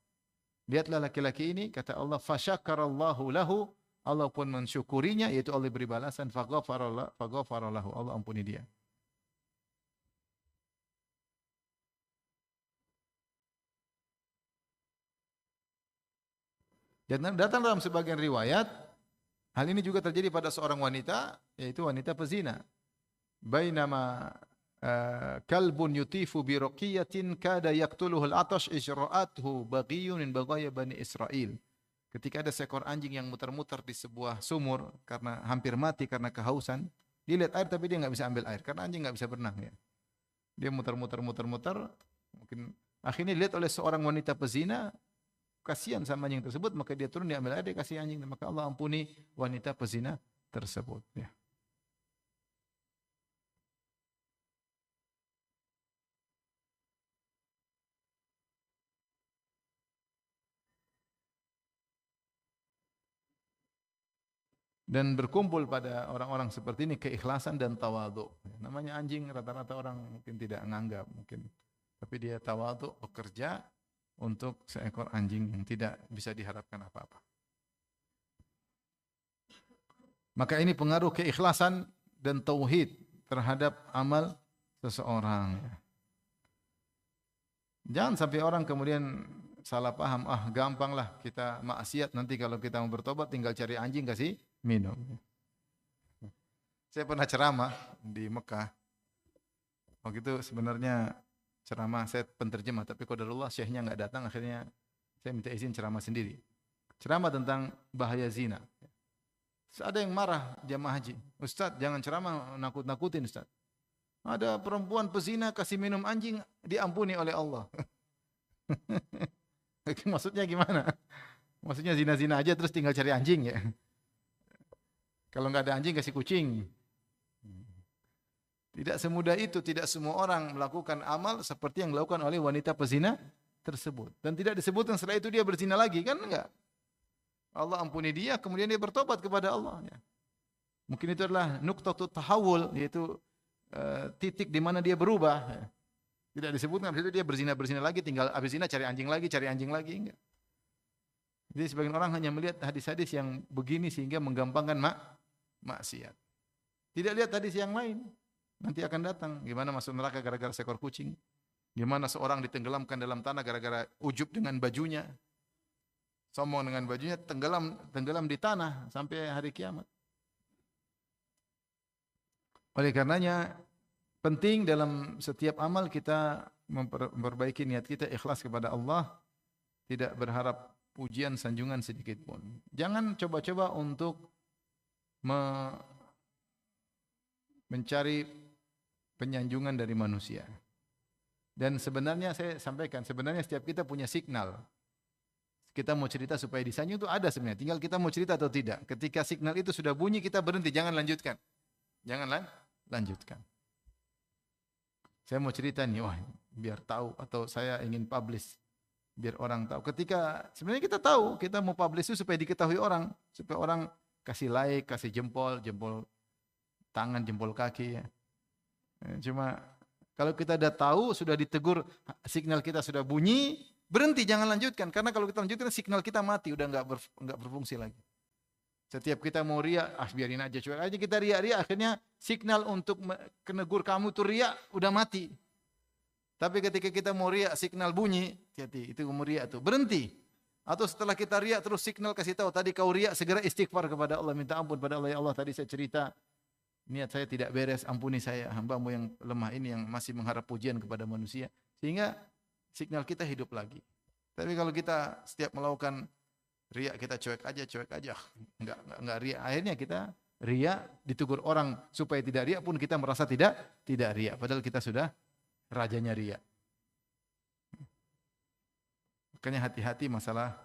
Lihatlah laki-laki ini, kata Allah, fasyakarallahu lahu, Allah pun mensyukurinya, yaitu Allah beri balasan, faghafara lahu, Allah ampuni dia. Dan datang dalam sebagian riwayat, hal ini juga terjadi pada seorang wanita, yaitu wanita pezina. Bainama kalbun yutifu bi raqiyatin kada yaqtuluhu al-atash ijra'athu baghiyun min baghaya bani Israil. Ketika ada seekor anjing yang muter-muter di sebuah sumur karena hampir mati karena kehausan, dia lihat air tapi dia enggak bisa ambil air karena anjing enggak bisa berenang, ya. Dia muter-muter, mungkin akhirnya dilihat oleh seorang wanita pezina, kasihan sama anjing tersebut, maka dia turun, dia ambil air, dia kasih anjing, maka Allah ampuni wanita pezina tersebut, ya. Dan berkumpul pada orang-orang seperti ini keikhlasan dan tawadhu. Namanya anjing, rata-rata orang mungkin tidak menganggap, mungkin, tapi dia tawadhu, bekerja untuk seekor anjing yang tidak bisa diharapkan apa-apa. Maka ini pengaruh keikhlasan dan tauhid terhadap amal seseorang. Jangan sampai orang kemudian salah paham, gampanglah kita maksiat, nanti kalau kita mau bertobat tinggal cari anjing kasih minum. Saya pernah ceramah di Mekah. Waktu itu sebenarnya ceramah, saya penterjemah, tapi qadarullah syekhnya enggak datang, akhirnya saya minta izin ceramah sendiri. Ceramah tentang bahaya zina. Ada yang marah jamaah haji, Ustaz jangan ceramah nakut-nakutin Ustaz. Ada perempuan pezina kasih minum anjing diampuni oleh Allah. Maksudnya gimana? Maksudnya zina-zina aja terus tinggal cari anjing ya? Kalau enggak ada anjing kasih kucing. Tidak semudah itu, tidak semua orang melakukan amal seperti yang dilakukan oleh wanita pezina tersebut. Dan tidak disebutkan setelah itu dia berzina lagi, kan enggak? Allah ampuni dia, kemudian dia bertobat kepada Allah. Ya. Mungkin itu adalah nuqtatut tahawul, yaitu titik di mana dia berubah. Ya. Tidak disebutkan habis itu dia berzina lagi, tinggal habis zina cari anjing lagi, enggak. Jadi sebagian orang hanya melihat hadis-hadis yang begini sehingga menggampangkan maksiat. Tidak lihat hadis yang lain. Nanti akan datang, gimana masuk neraka gara-gara seekor kucing. Gimana seorang ditenggelamkan dalam tanah gara-gara ujub dengan bajunya. Sombong dengan bajunya, tenggelam di tanah sampai hari kiamat. Oleh karenanya penting dalam setiap amal kita memperbaiki niat kita ikhlas kepada Allah, tidak berharap pujian sanjungan sedikit pun. Jangan coba-coba untuk mencari penyanjungan dari manusia. Dan sebenarnya saya sampaikan, sebenarnya setiap kita punya signal. Kita mau cerita supaya disanjung itu ada sebenarnya. Tinggal kita mau cerita atau tidak. Ketika signal itu sudah bunyi, kita berhenti. Jangan lanjutkan. Jangan lanjutkan. Saya mau cerita nih, wah biar tahu. Atau saya ingin publish. Biar orang tahu. Ketika sebenarnya kita tahu, kita mau publish itu supaya diketahui orang. Supaya orang kasih like, kasih jempol tangan, jempol kaki. Ya. Cuma kalau kita sudah tahu, sudah ditegur, signal kita sudah bunyi, berhenti, jangan lanjutkan. Karena kalau kita lanjutkan, signal kita mati, udah enggak berfungsi lagi. Setiap kita mau riak, biarin aja, cuek aja kita riak, akhirnya signal untuk menegur kamu itu riak, udah mati. Tapi ketika kita mau riak, signal bunyi, hati-hati, itu mau riak tuh, berhenti. Atau setelah kita riak, terus signal kasih tahu, tadi kau riak, segera istighfar kepada Allah, minta ampun pada Allah, ya Allah, tadi saya cerita, niat saya tidak beres, ampuni saya, hamba-Mu yang lemah ini yang masih mengharap pujian kepada manusia. Sehingga signal kita hidup lagi. Tapi kalau kita setiap melakukan riak, kita cuek aja, enggak riak. Akhirnya kita riak, ditegur orang supaya tidak riak pun kita merasa tidak riak. Padahal kita sudah rajanya riak. Makanya hati-hati masalah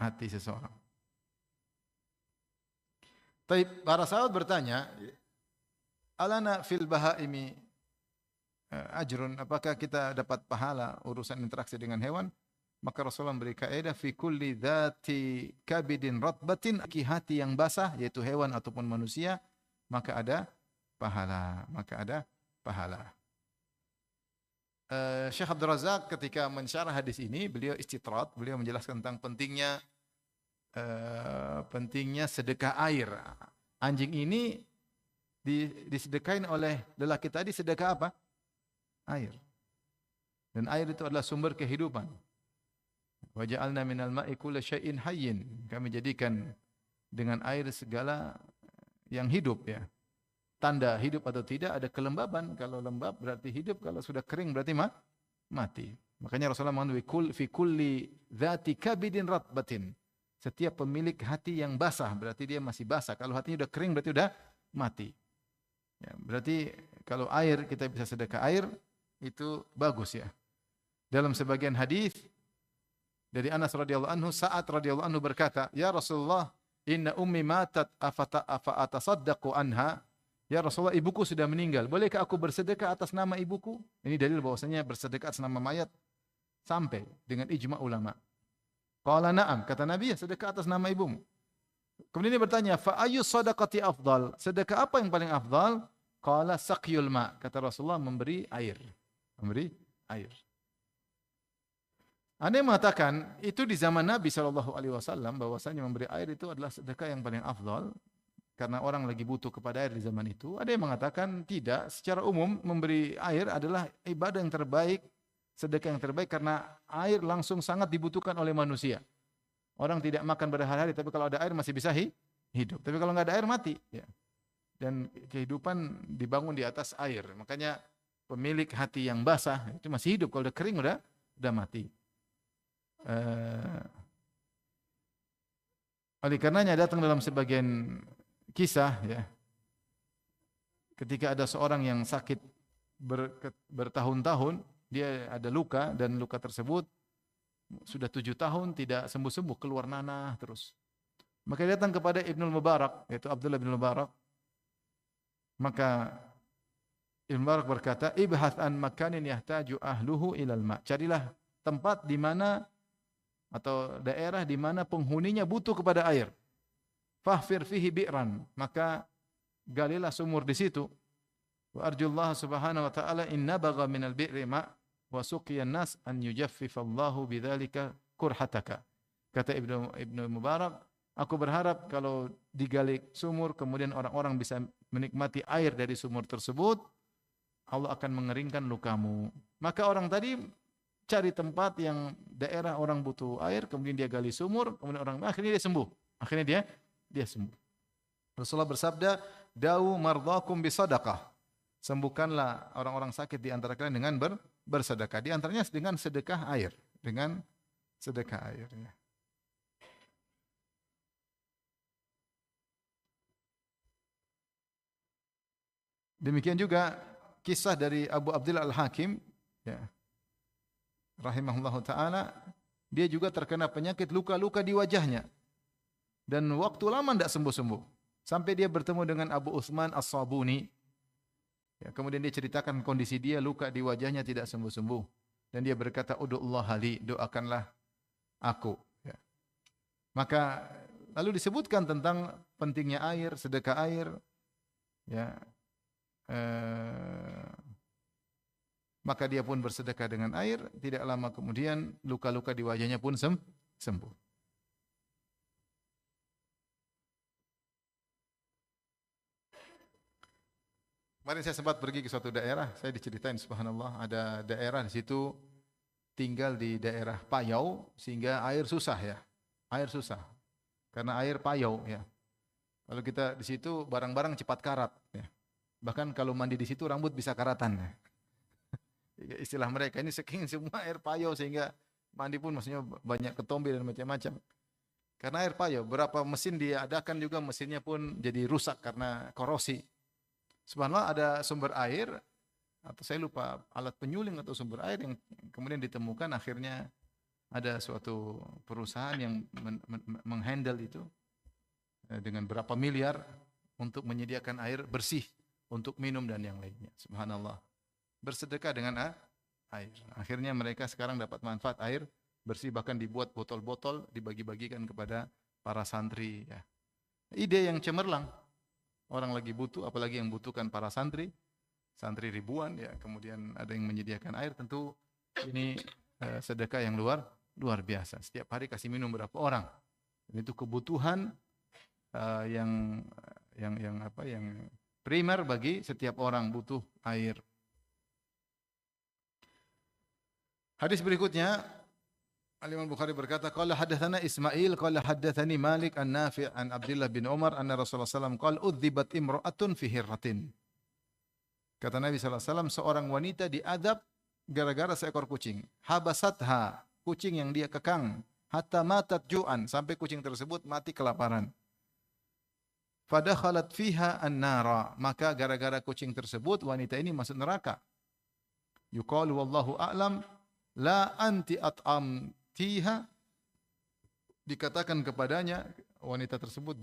hati seseorang. Tapi para sahabat bertanya, alana fil bahaimi ajrun, apakah kita dapat pahala urusan interaksi dengan hewan? Maka Rasulullah memberi kaidah fi kulli dzati kabidin ratbatin, hati yang basah yaitu hewan ataupun manusia, maka ada pahala. Syekh Abdul Razak ketika mensyarah hadis ini, beliau istitrat, beliau menjelaskan tentang pentingnya sedekah air. Anjing ini disedekain oleh lelaki tadi, sedekah apa? Air. Dan air itu adalah sumber kehidupan. Wa ja'alna minal ma'i kulla syai'in hayyin. Kami jadikan dengan air segala yang hidup ya. Tanda hidup atau tidak ada kelembaban. Kalau lembab berarti hidup, kalau sudah kering berarti mati. Makanya Rasulullah mengatakan fi kulli dzati kabidin ratbatin. Setiap pemilik hati yang basah berarti dia masih basah. Kalau hatinya sudah kering berarti sudah mati. Ya, berarti kalau air kita bisa sedekah air itu bagus ya. Dalam sebagian hadis dari Anas radhiyallahu anhu, Sa'ad radhiyallahu anhu berkata, "Ya Rasulullah, inna ummi matat afa atasaddaqu anha?" Ya Rasulullah, ibuku sudah meninggal. Bolehkah aku bersedekah atas nama ibuku? Ini dalil bahwasanya bersedekah atas nama mayat sampai dengan ijma' ulama. Qala na'am, kata Nabi, ya sedekah atas nama ibumu. Kemudian dia bertanya, fa ayyu sadaqati afdal? Sedekah apa yang paling afdal? Qala saqyul ma, kata Rasulullah, memberi air. Memberi air. Anda mengatakan itu di zaman Nabi SAW bahwasanya memberi air itu adalah sedekah yang paling afdal karena orang lagi butuh kepada air di zaman itu. Ada yang mengatakan tidak, secara umum memberi air adalah ibadah yang terbaik, sedekah yang terbaik karena air langsung sangat dibutuhkan oleh manusia. Orang tidak makan berhari-hari, tapi kalau ada air masih bisa hidup. Tapi kalau nggak ada air mati. Ya. Dan kehidupan dibangun di atas air. Makanya pemilik hati yang basah itu masih hidup, kalau udah kering udah mati. Oleh karenanya datang dalam sebagian kisah ya, ketika ada seorang yang sakit bertahun-tahun, dia ada luka dan luka tersebut sudah 7 tahun tidak sembuh-sembuh, keluar nanah terus. Maka dia datang kepada Ibnul Mubarak, yaitu Abdullah bin Mubarak. Maka Ibnu Mubarak berkata, "Ibhath an makanin yahtaju ahluhu ilal ma." Carilah tempat di mana atau daerah di mana penghuninya butuh kepada air. Fahfir fihi bi'ran, maka galilah sumur di situ. Wa arjullah subhanahu wa ta'ala inna baga minal bi'ri ma' wa suqiyan nas an yujaffifallahu bidzalika kurhataka. Kata Ibnu Mubarak, aku berharap kalau digali sumur kemudian orang-orang bisa menikmati air dari sumur tersebut, Allah akan mengeringkan lukamu. Maka orang tadi cari tempat yang daerah orang butuh air, kemudian dia gali sumur, kemudian akhirnya dia sembuh. Akhirnya dia sembuh. Rasulullah bersabda, "Da'u mardakum bisadaqah." Sembuhkanlah orang-orang sakit di antara kalian dengan bersedekah. Di antaranya dengan sedekah air, dengan sedekah air ya. Demikian juga kisah dari Abu Abdillah Al-Hakim ya, rahimahullahu taala, dia juga terkena penyakit luka-luka di wajahnya dan waktu lama tidak sembuh-sembuh sampai dia bertemu dengan Abu Utsman As-Sabuni ya, kemudian dia ceritakan kondisi dia, luka di wajahnya tidak sembuh-sembuh dan dia berkata, "Ud'ullah li, doakanlah aku ya." Maka lalu disebutkan tentang pentingnya air, sedekah air ya. Maka dia pun bersedekah dengan air, tidak lama kemudian luka-luka di wajahnya pun sembuh. Kemarin saya sempat pergi ke suatu daerah, saya diceritain subhanallah, ada daerah di situ tinggal di daerah payau sehingga air susah ya. Air susah. Karena air payau ya. Kalau kita di situ barang-barang cepat karat ya. Bahkan kalau mandi di situ rambut bisa karatan. Istilah mereka ini saking semua air payau sehingga mandi pun maksudnya banyak ketombe dan macam-macam. Karena air payau, berapa mesin dia adakan juga mesinnya pun jadi rusak karena korosi. Subhanallah ada sumber air atau saya lupa alat penyuling atau sumber air yang kemudian ditemukan, akhirnya ada suatu perusahaan yang menghandle itu dengan berapa miliar untuk menyediakan air bersih untuk minum dan yang lainnya. Subhanallah. Bersedekah dengan air. Akhirnya mereka sekarang dapat manfaat air bersih, bahkan dibuat botol-botol dibagi-bagikan kepada para santri ya. Ide yang cemerlang. Orang lagi butuh, apalagi yang butuhkan para santri ribuan ya, kemudian ada yang menyediakan air, tentu ini sedekah yang luar biasa. Setiap hari kasih minum berapa orang. Dan itu kebutuhan yang primer bagi setiap orang, butuh air. Hadis berikutnya, Al-Imam Bukhari berkata, qala hadatsana Ismail qala hadatsani Malik an Nafi' an Abdullah bin Umar anna Rasulullah sallallahu alaihi wasallam qala udzibat imra'atun fi hirratin. Kata Nabi sallallahu alaihi wasallam, seorang wanita diadab gara-gara seekor kucing. Habasatha, kucing yang dia kekang, hatta matat ju'an, sampai kucing tersebut mati kelaparan. Fadakhalat fiha an-nara, maka gara-gara kucing tersebut wanita ini masuk neraka. Yuqalu wallahu a'lam la anti at'amtiha, dikatakan kepadanya wanita tersebut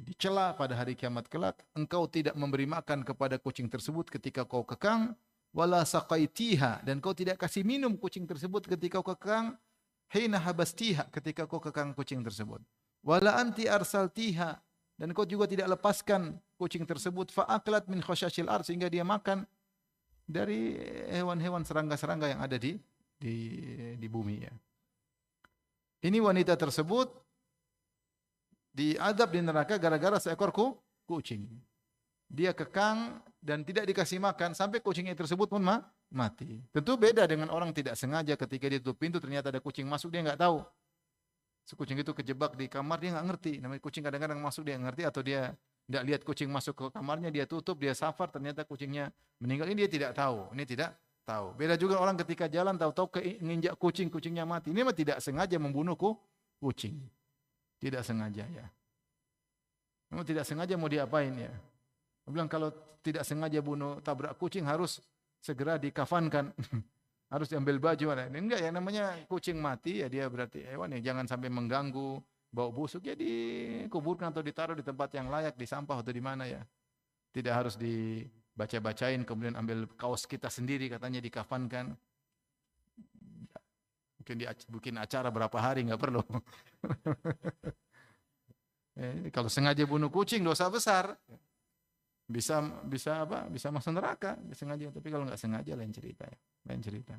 dicela pada hari kiamat kelak, engkau tidak memberi makan kepada kucing tersebut ketika kau kekang, wala saqaitiha, dan kau tidak kasih minum kucing tersebut ketika kau kekang, hina habastiha, ketika kau kekang kucing tersebut, wala anti arsaltiha, dan kau juga tidak lepaskan kucing tersebut, fa'aklat min khasyashil ard, sehingga dia makan dari hewan-hewan serangga-serangga yang ada di bumi ya. Ini wanita tersebut diadab di neraka gara-gara seekor kucing. Dia kekang dan tidak dikasih makan sampai kucingnya tersebut pun mati. Tentu beda dengan orang tidak sengaja, ketika dia tutup pintu ternyata ada kucing masuk, dia enggak tahu. Kucing itu kejebak di kamar, dia enggak ngerti. Namanya kucing kadang-kadang masuk dia ngerti, atau dia Tidak lihat kucing masuk ke kamarnya, dia tutup, dia safar, ternyata kucingnya meninggal. Ini dia tidak tahu. Ini tidak tahu. Beda juga orang ketika jalan tahu-tahu menginjak kucing, kucingnya mati. Ini mah tidak sengaja membunuh kucing. Tidak sengaja ya. Memang tidak sengaja mau diapain ya. Dia bilang kalau tidak sengaja bunuh tabrak kucing harus segera dikafankan. Harus diambil baju. Ini enggak ya, namanya kucing mati ya dia berarti hewan ya, jangan sampai mengganggu, bau busuk ya dikuburkan atau ditaruh di tempat yang layak, di sampah atau di mana ya. Tidak harus dibaca-bacain kemudian ambil kaos kita sendiri katanya dikafankan. Mungkin bikin acara berapa hari enggak perlu. Kalau sengaja bunuh kucing dosa besar. Bisa apa? Bisa masuk neraka, sengaja. Tapi kalau enggak sengaja lain cerita ya. Lain cerita.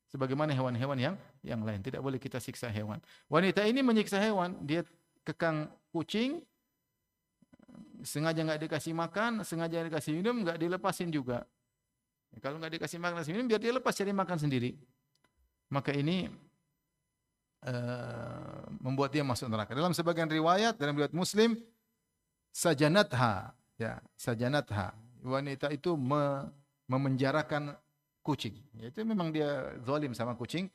Sebagaimana hewan-hewan yang lain, tidak boleh kita siksa hewan. Wanita ini menyiksa hewan, dia kekang kucing, sengaja enggak dikasih makan, sengaja dikasih minum, enggak dilepasin juga. Kalau enggak dikasih makan, dikasih minum, biar dia lepas cari makan sendiri. Maka ini membuat dia masuk neraka. Dalam sebagian riwayat, dalam riwayat Muslim, sajanatha, ya, sajanatha. Wanita itu memenjarakan kucing. Itu memang dia zalim sama kucing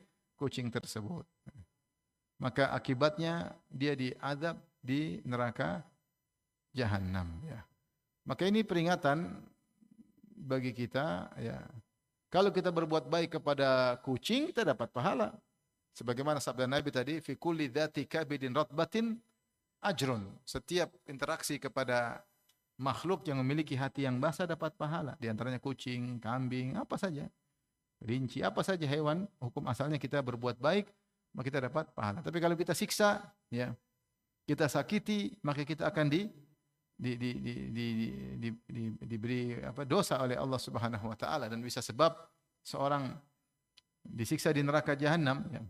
tersebut. Maka akibatnya dia diazab di neraka jahanam ya. Maka ini peringatan bagi kita ya. Kalau kita berbuat baik kepada kucing kita dapat pahala. Sebagaimana sabda Nabi tadi, fi kulli dzati kabidin ratbatin ajrun. Setiap interaksi kepada makhluk yang memiliki hati yang basah dapat pahala. Di antaranya kucing, kambing, apa saja. Rinci, apa saja hewan, hukum asalnya kita berbuat baik, maka kita dapat pahala. Tapi kalau kita siksa, ya, kita sakiti, maka kita akan diberi apa dosa oleh Allah Subhanahu wa taala dan bisa sebab seorang disiksa di neraka jahanam, ya.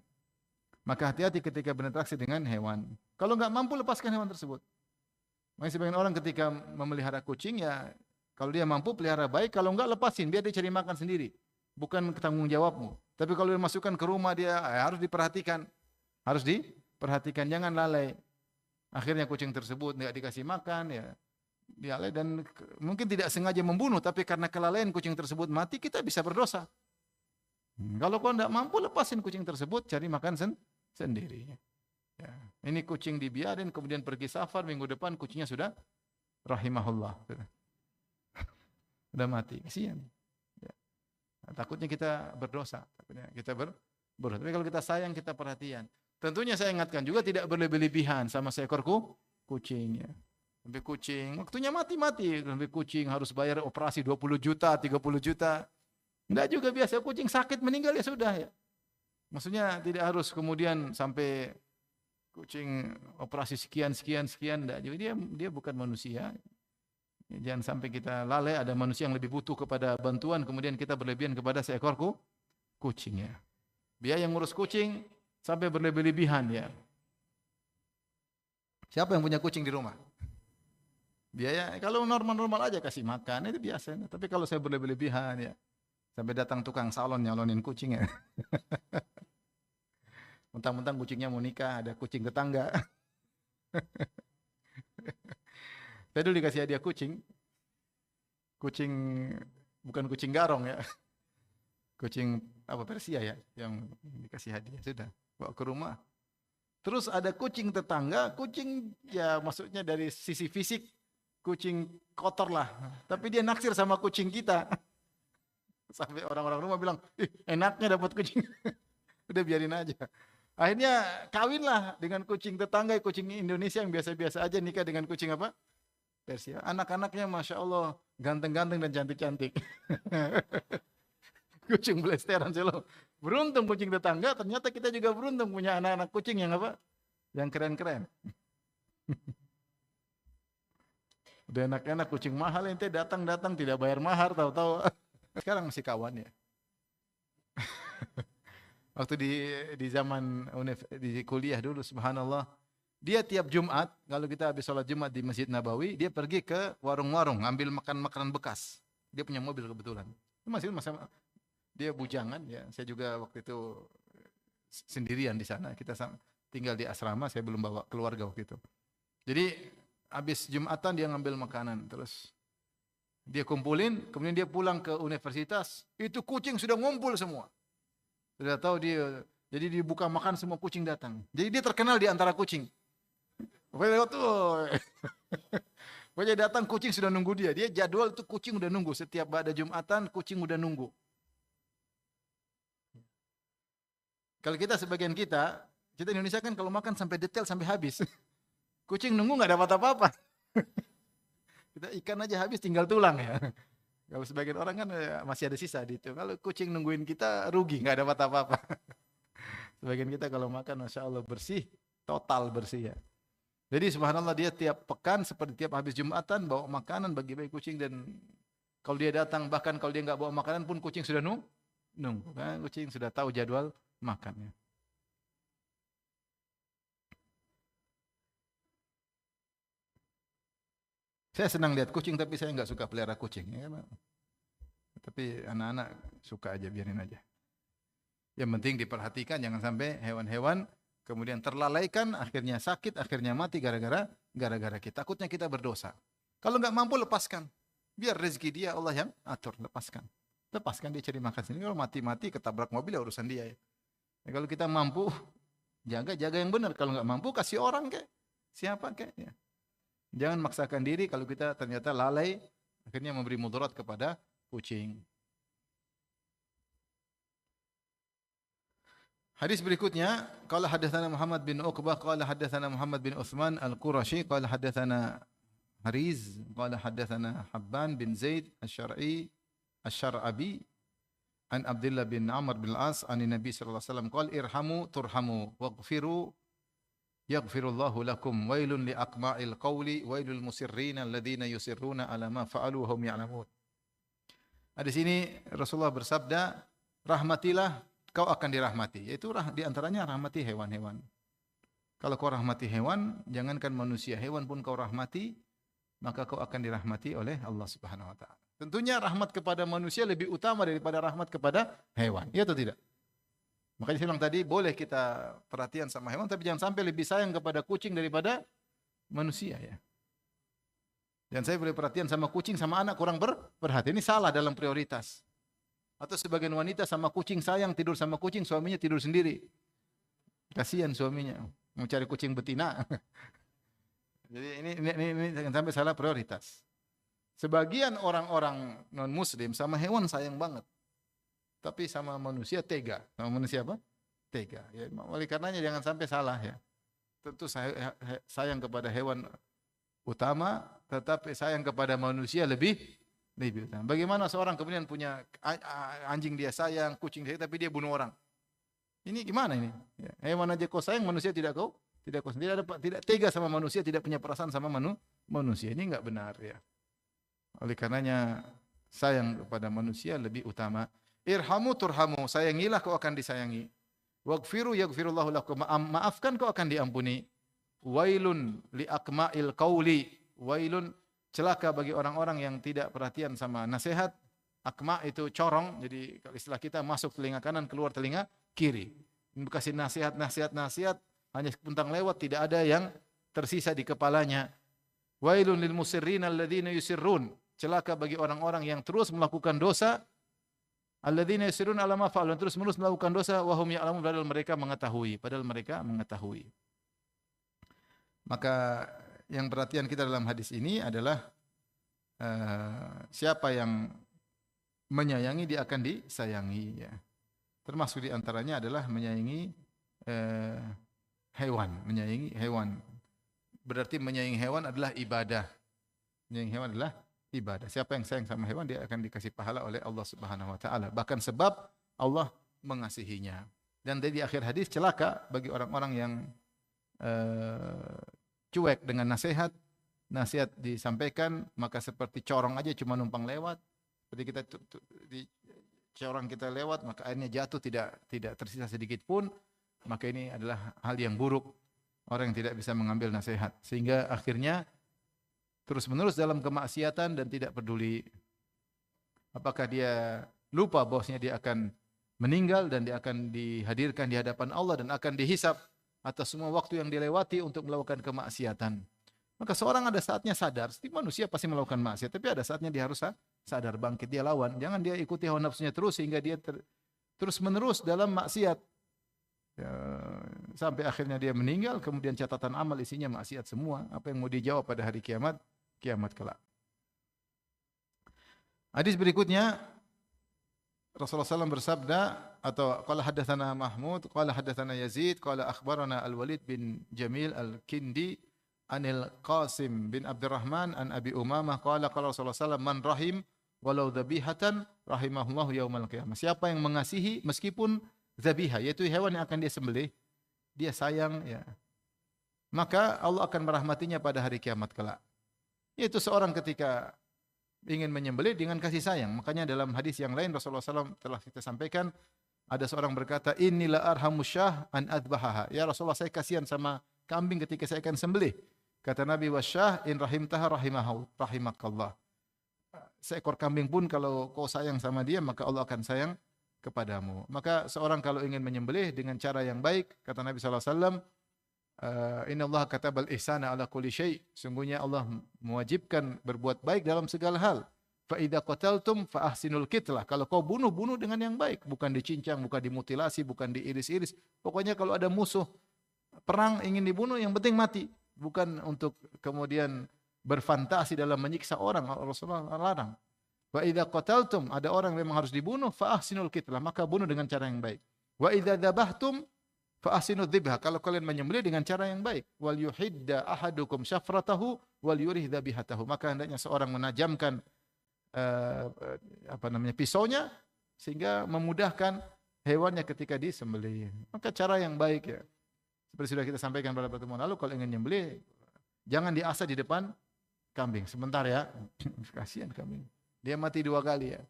Maka hati-hati ketika berinteraksi dengan hewan. Kalau enggak mampu lepaskan hewan tersebut. Makanya sebagian orang ketika memelihara kucing ya kalau dia mampu pelihara baik, kalau enggak lepasin biar dia cari makan sendiri. Bukan tanggung jawabmu. Tapi kalau dimasukkan ke rumah dia harus diperhatikan. Harus diperhatikan, jangan lalai. Akhirnya kucing tersebut enggak dikasih makan ya. Dia lalai dan mungkin tidak sengaja membunuh tapi karena kelalaian kucing tersebut mati kita bisa berdosa. Kalau kau tidak mampu lepasin kucing tersebut cari makan sendiri. Ya. Ini kucing dibiarin kemudian pergi safar minggu depan kucingnya sudah rahimahullah. Sudah mati. Kasihan. Ya. Nah, takutnya kita berdosa. Takutnya kita berdosa. Tapi kalau kita sayang kita perhatian. Tentunya saya ingatkan juga tidak berlebihan sama seekor kucing. Ya. Sampai kucing waktunya mati-mati. Sampai kucing harus bayar operasi 20 juta, 30 juta. Enggak juga biasa kucing sakit meninggal ya sudah ya. Maksudnya tidak harus kemudian sampai kucing operasi sekian enggak juga dia bukan manusia. Jangan sampai kita lalai ada manusia yang lebih butuh kepada bantuan kemudian kita berlebihan kepada seekor kucing ya. Biaya yang ngurus kucing sampai berlebihan ya. Siapa yang punya kucing di rumah? Biaya kalau normal-normal aja kasih makan itu biasa. Tapi kalau saya berlebihan ya sampai datang tukang salon nyalonin kucing ya. Mentang-mentang kucingnya mau nikah, ada kucing tetangga. Saya dulu dikasih hadiah kucing. Kucing, bukan kucing garong ya. Kucing apa Persia ya, yang dikasih hadiah. Sudah, bawa ke rumah. Terus ada kucing tetangga, kucing ya maksudnya dari sisi fisik, kucing kotor lah. Tapi dia naksir sama kucing kita. Sampai orang-orang rumah bilang, enaknya dapat kucing. Udah biarin aja. Akhirnya kawinlah dengan kucing tetangga, kucing Indonesia yang biasa-biasa aja nikah dengan kucing apa? Persia. Anak-anaknya Masya Allah ganteng-ganteng dan cantik-cantik. Kucing belesteran selalu. Beruntung kucing tetangga, ternyata kita juga beruntung punya anak-anak kucing yang apa? Yang keren-keren. Udah enak-enak kucing mahal ente datang-datang tidak bayar mahar tahu-tahu. Sekarang masih kawan ya. Waktu di zaman di kuliah dulu subhanallah, dia tiap Jumat kalau kita habis sholat Jumat di Masjid Nabawi, dia pergi ke warung-warung ngambil makanan bekas. Dia punya mobil kebetulan. Masih dia bujangan ya. Saya juga waktu itu sendirian di sana. Kita tinggal di asrama, saya belum bawa keluarga waktu itu. Jadi habis Jumatan dia ngambil makanan, terus dia kumpulin, kemudian dia pulang ke universitas, itu kucing sudah ngumpul semua. Sudah tahu dia, jadi dibuka makan semua kucing datang. Jadi dia terkenal di antara kucing. Pokoknya tuh, pokoknya datang kucing sudah nunggu dia. Dia jadwal itu kucing udah nunggu. Setiap ada Jumatan kucing udah nunggu. Kalau kita sebagian kita Indonesia kan kalau makan sampai detail sampai habis. Kucing nunggu nggak dapat apa-apa. Kita ikan aja habis tinggal tulang ya. Kalau sebagian orang kan masih ada sisa di itu. Kalau kucing nungguin kita rugi nggak dapat apa-apa. Sebagian kita kalau makan Masya Allah bersih, total bersih ya. Jadi subhanallah dia tiap pekan seperti tiap habis Jumatan bawa makanan bagi kucing, dan kalau dia datang bahkan kalau dia nggak bawa makanan pun kucing sudah nunggu. Kan? Kucing sudah tahu jadwal makannya. Saya senang lihat kucing tapi saya nggak suka pelihara kucing. Ya, tapi anak-anak suka aja, biarin aja. Yang penting diperhatikan jangan sampai hewan-hewan kemudian terlalaikan, akhirnya sakit, akhirnya mati gara-gara kita. Takutnya kita berdosa. Kalau nggak mampu lepaskan. Biar rezeki dia Allah yang atur, lepaskan. Lepaskan dia cari makan sendiri. Kalau mati-mati ketabrak mobil ya urusan dia ya. Kalau kita mampu jaga yang benar. Kalau nggak mampu kasih orang kayak siapa kayak ya. Jangan maksakan diri kalau kita ternyata lalai akhirnya memberi mudarat kepada kucing. Hadis berikutnya, qala hadatsana Muhammad bin Uqbah qala hadatsana Muhammad bin Utsman Al-Qurashi qala hadatsana Hariz qala hadatsana Habban bin Zaid Asy-Syar'abi an Abdullah bin Amr bin Al-As an Nabi sallallahu alaihi wasallam qala irhamu turhamu waghfiru yaghfirullahu lakum wailun li aqma'il qawli wailul musirrin alladziina yusirruna ala ma fa'alu wa hum ya'lamun. Di sini Rasulullah bersabda, rahmatilah kau akan dirahmati. Yaitu di antaranya rahmati hewan-hewan. Kalau kau rahmati hewan, jangankan manusia, hewan pun kau rahmati, maka kau akan dirahmati oleh Allah Subhanahu wa taala. Tentunya rahmat kepada manusia lebih utama daripada rahmat kepada hewan. Iya atau tidak? Makanya saya bilang tadi, boleh kita perhatian sama hewan, tapi jangan sampai lebih sayang kepada kucing daripada manusia ya. Dan saya boleh perhatian sama kucing, sama anak kurang perhatian. Ini salah dalam prioritas. Atau sebagian wanita sama kucing sayang, tidur sama kucing, suaminya tidur sendiri. Kasihan suaminya, mau cari kucing betina. Jadi ini jangan sampai salah prioritas. Sebagian orang-orang non-muslim sama hewan sayang banget. Tapi sama manusia tega. Sama manusia apa? Tega. Ya, oleh karenanya jangan sampai salah ya. Tentu sayang kepada hewan utama, tetapi sayang kepada manusia lebih utama. Bagaimana seorang kemudian punya anjing dia sayang, kucing dia, tapi dia bunuh orang? Ini gimana ini? Ya, hewan aja kau sayang, manusia tidak tega sama manusia, tidak punya perasaan sama manusia. Ini enggak benar ya. Oleh karenanya sayang kepada manusia lebih utama. Irhamu turhamu, sayangilah kau akan disayangi. Waghfiru yaghfirullahu lakum, maafkan kau akan diampuni. Wailun li aqma'il qauli, wailun, celaka bagi orang-orang yang tidak perhatian sama nasihat. Akma itu corong, jadi kalau istilah kita masuk telinga kanan, keluar telinga kiri. Kasih nasihat, hanya sepuntang lewat, tidak ada yang tersisa di kepalanya. Wailun lil musirrin alladzina yusirrun, celaka bagi orang-orang yang terus melakukan dosa. Alladzina yusirrun ala ma fa'alun, terus-menerus melakukan dosa, wa hum ya'lamun, padahal mereka mengetahui. Maka yang perhatian kita dalam hadis ini adalah siapa yang menyayangi dia akan disayangi ya. Termasuk di antaranya adalah menyayangi hewan. Berarti menyayangi hewan adalah ibadah. Menyayangi hewan adalah ibadah. Siapa yang sayang sama hewan dia akan dikasih pahala oleh Allah Subhanahu wa taala. Bahkan sebab Allah mengasihinya. Dan di akhir hadis celaka bagi orang-orang yang cuek dengan nasihat disampaikan, maka seperti corong aja cuma numpang lewat. Seperti kita di corong kita lewat, maka airnya jatuh tidak tersisa sedikit pun, maka ini adalah hal yang buruk. Orang yang tidak bisa mengambil nasihat sehingga akhirnya terus-menerus dalam kemaksiatan dan tidak peduli apakah dia lupa bahwasanya dia akan meninggal dan dia akan dihadirkan di hadapan Allah dan akan dihisab atas semua waktu yang dilewati untuk melakukan kemaksiatan. Maka seorang ada saatnya sadar, setiap manusia pasti melakukan maksiat, tapi ada saatnya dia harus sadar, bangkit, dia lawan. Jangan dia ikuti hawa nafsunya terus sehingga dia terus menerus dalam maksiat. Ya, sampai akhirnya dia meninggal, kemudian catatan amal isinya maksiat semua. Apa yang mau dijawab pada hari kiamat? Kiamat kelak. Hadis berikutnya, Rasulullah SAW bersabda, atau qala haddatsana Mahmud, qala haddatsana Yazid, qala akhbarana Al-Walid bin Jamil Al-Kindi, anil Qasim bin Abdurrahman, an Abi Umamah, qala qala Rasulullah SAW, man rahim walau dzabihatan rahimahullahu yaumal qiyamah. Siapa yang mengasihi meskipun dzabihah, yaitu hewan yang akan dia sembelih, dia sayang, ya, maka Allah akan merahmatinya pada hari kiamat kelak. Yaitu seorang ketika ingin menyembelih dengan kasih sayang. Makanya dalam hadis yang lain Rasulullah SAW telah kita sampaikan, ada seorang berkata, inilah arhamu syah an adbahaha. Ya Rasulullah, saya kasihan sama kambing ketika saya akan sembelih. Kata Nabi, wasyah in rahimtaha rahimakallah. Seekor kambing pun kalau kau sayang sama dia, maka Allah akan sayang kepadamu. Maka seorang kalau ingin menyembelih dengan cara yang baik, kata Nabi SAW, Inna Allah katabal ihsana ala kulli syai. Sungguhnya Allah mewajibkan berbuat baik dalam segala hal. Fa idza qataltum fa ahsinul qitlah. Kalau kau bunuh dengan yang baik, bukan dicincang, bukan dimutilasi, bukan diiris-iris. Pokoknya kalau ada musuh perang ingin dibunuh, yang penting mati, bukan untuk kemudian berfantasi dalam menyiksa orang. Rasulullah larang. Wa idza qataltum, ada orang memang harus dibunuh, fa ahsinul qitlah, maka bunuh dengan cara yang baik. Wa idza dzabahtum fa ahsinu dzibha, kalau kalian menyembelih dengan cara yang baik. Wal yuhidda ahadukum syafratahu wal yurih dzabihatahu, maka hendaknya seorang menajamkan pisaunya sehingga memudahkan hewannya ketika disembelih. Maka cara yang baik, ya, seperti sudah kita sampaikan pada pertemuan lalu, kalau ingin menyembelih jangan diasah di depan kambing. Sebentar ya, kasihan kambing, dia mati 2 kali, ya.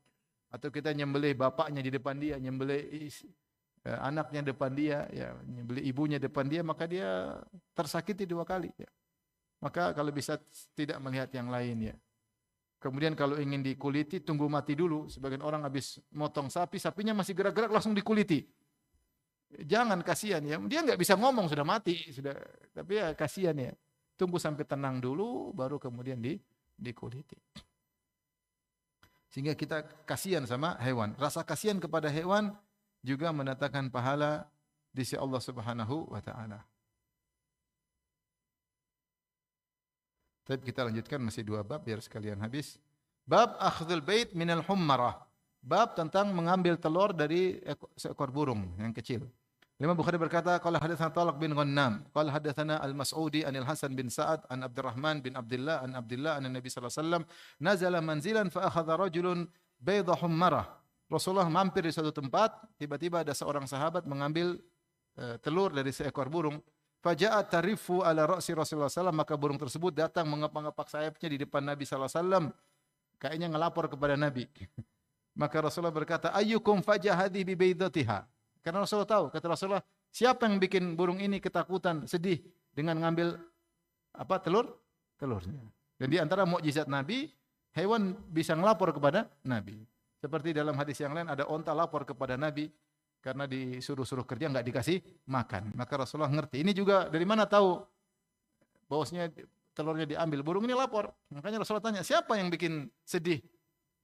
Atau kita nyembelih bapaknya di depan dia, nyembelih anaknya depan dia, ya, beli ibunya depan dia, maka dia tersakiti 2 kali, ya. Maka kalau bisa tidak melihat yang lain, ya. Kemudian kalau ingin dikuliti, tunggu mati dulu. Sebagian orang habis motong sapi, sapinya masih gerak-gerak langsung dikuliti. Jangan, kasihan, ya. Dia nggak bisa ngomong, sudah mati, sudah. Tapi ya kasihan, ya. Tunggu sampai tenang dulu, baru kemudian dikuliti. Sehingga kita kasihan sama hewan. Rasa kasihan kepada hewan juga mendatangkan pahala di sisi Allah Subhanahu wa taala. Tapi kita lanjutkan, masih 2 bab biar sekalian habis. Bab akhdhul bait minal hummarah. Bab tentang mengambil telur dari seekor burung yang kecil. Imam Bukhari berkata, qala hadatsana Talaq bin Ghannam, qala hadatsana Al-Mas'udi anil Hasan bin Sa'ad an Abdurrahman bin Abdullah an Nabi sallallahu alaihi wasallam nazala manzilan fa akhadha rajulun bayda hummarah. Rasulullah mampir di suatu tempat, tiba-tiba ada seorang sahabat mengambil telur dari seekor burung. Faja'at tarifu ala ra'si Rasulullah SAW, maka burung tersebut datang mengepak-ngepak sayapnya di depan Nabi SAW. Kayaknya ngelapor kepada Nabi. Maka Rasulullah berkata, ayyukum fajahadi bi baydatiha. Karena Rasulullah tahu, kata Rasulullah, siapa yang bikin burung ini ketakutan, sedih dengan ngambil telurnya. Dan di antara mukjizat Nabi, hewan bisa ngelapor kepada Nabi. Seperti dalam hadis yang lain, ada onta lapor kepada Nabi karena disuruh-suruh kerja, enggak dikasih makan. Maka Rasulullah ngerti. Ini juga dari mana tahu bahwasanya telurnya diambil? Burung ini lapor. Makanya Rasulullah tanya, siapa yang bikin sedih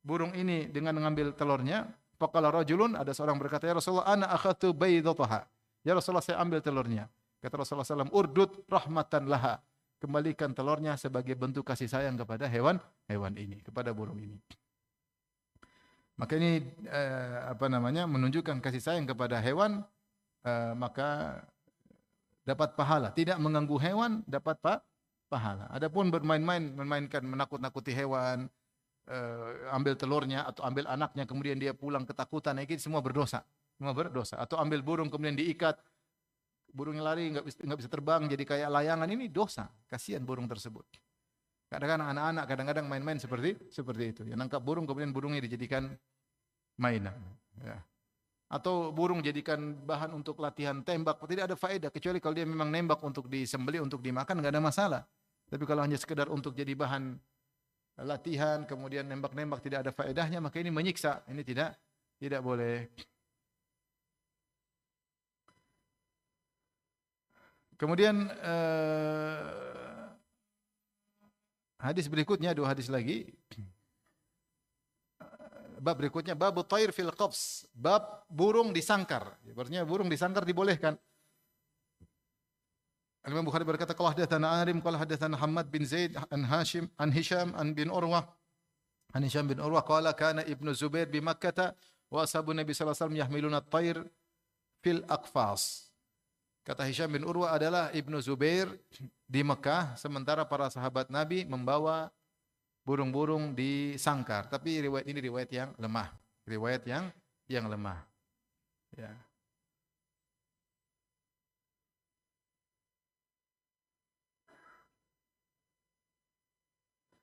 burung ini dengan mengambil telurnya? Faqala rajulun, ada seorang berkata, ya Rasulullah, ana akhadtu baydataha. Ya Rasulullah, saya ambil telurnya. Kata Rasulullah SAW, urdud rahmatan laha. Kembalikan telurnya sebagai bentuk kasih sayang kepada hewan ini, kepada burung ini. Maka ini menunjukkan kasih sayang kepada hewan, maka dapat pahala. Tidak mengganggu hewan, dapat pahala. Adapun memainkan menakut-nakuti hewan, ambil telurnya atau ambil anaknya kemudian dia pulang ketakutan, ini semua berdosa. Atau ambil burung kemudian diikat, burungnya lari nggak bisa terbang jadi kayak layangan, ini dosa. Kasihan burung tersebut. Kadang-kadang anak-anak main-main seperti itu. Yang nangkap burung kemudian burungnya dijadikan mainan. Ya. Atau burung jadikan bahan untuk latihan tembak, tidak ada faedah kecuali kalau dia memang nembak untuk disembelih, untuk dimakan, nggak ada masalah. Tapi kalau hanya sekedar untuk jadi bahan latihan kemudian nembak-nembak tidak ada faedahnya, maka ini menyiksa. Ini tidak boleh. Kemudian Hadis berikutnya, dua hadis lagi. Bab berikutnya, bab thair fil qabs, bab burung disangkar. Artinya burung disangkar dibolehkan. Imam Bukhari berkata, qala hadatsana Arim, qala hadatsana Hammad bin Zaid an Hashim an Hisham an bin Urwah. An Hisham bin Urwah qala kana Ibnu Zubair bi Makkah wa ashabu Nabi sallallahu alaihi wasallam yahmiluna at-thair fil aqfas. Kata Hisham bin Urwah adalah Ibnu Zubair di Mekah, sementara para sahabat Nabi membawa burung-burung di sangkar. Tapi riwayat ini riwayat yang lemah. Riwayat yang lemah. Ya.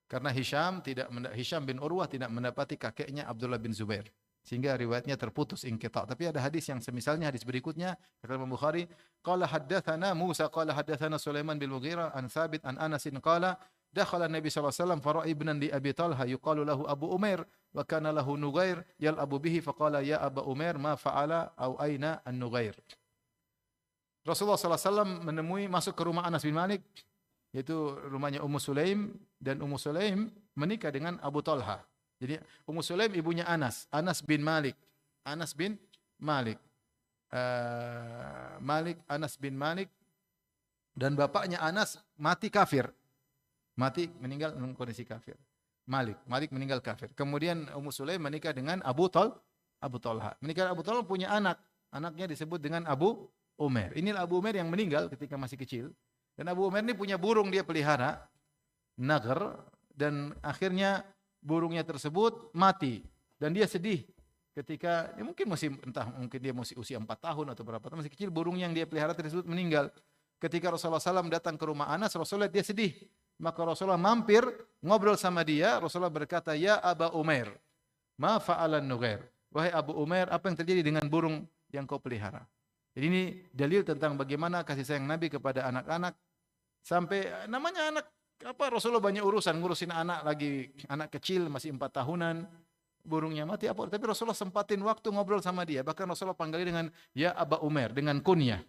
Karena Hisham bin Urwah tidak mendapati kakeknya Abdullah bin Zubair, sehingga riwayatnya terputus inqita'. Tapi ada hadis yang semisalnya, hadis berikutnya kata Imam Bukhari, qala haddatsana Musa qala haddatsana Sulaiman bin Mughirah an Thabit an Anas qala dakhala Nabi sallallahu alaihi wasallam fara'a ibnan li Abi Talha yuqalu lahu Abu Umair wa kana lahu Nughair yal'abu bihi faqala ya Abu Umair ma fa'ala au aina an-Nughair. Rasulullah sallallahu alaihi wasallam menemui masuk ke rumah Anas bin Malik, yaitu rumahnya Ummu Sulaim, dan Ummu Sulaim menikah dengan Abu Talha. Jadi Ummu Sulaim ibunya Anas, Anas bin Malik, Anas bin Malik, Anas bin Malik, dan bapaknya Anas mati kafir, mati meninggal dalam kondisi kafir. Malik meninggal kafir. Kemudian Ummu Sulaim menikah dengan Abu Talha. Menikah Abu Talha punya anak, anaknya disebut dengan Abu Umair. Inilah Abu Umair yang meninggal ketika masih kecil. Dan Abu Umair ini punya burung dia pelihara, nagar, dan akhirnya burungnya tersebut mati. Dan dia sedih ketika mungkin dia masih usia 4 tahun atau berapa tahun, masih kecil, burung yang dia pelihara tersebut meninggal. Ketika Rasulullah SAW datang ke rumah Anas, Rasulullah dia sedih. Maka Rasulullah mampir, ngobrol sama dia. Rasulullah berkata, ya Aba Umair, ma fa'alan Nughair. Wahai Abu Umair, apa yang terjadi dengan burung yang kau pelihara? Jadi ini dalil tentang bagaimana kasih sayang Nabi kepada anak-anak. Sampai namanya anak Rasulullah banyak urusan, ngurusin anak lagi, anak kecil masih 4 tahunan, burungnya mati apa? Tapi Rasulullah sempatin waktu ngobrol sama dia. Bahkan Rasulullah panggil dengan ya Aba Umair, dengan kunyah.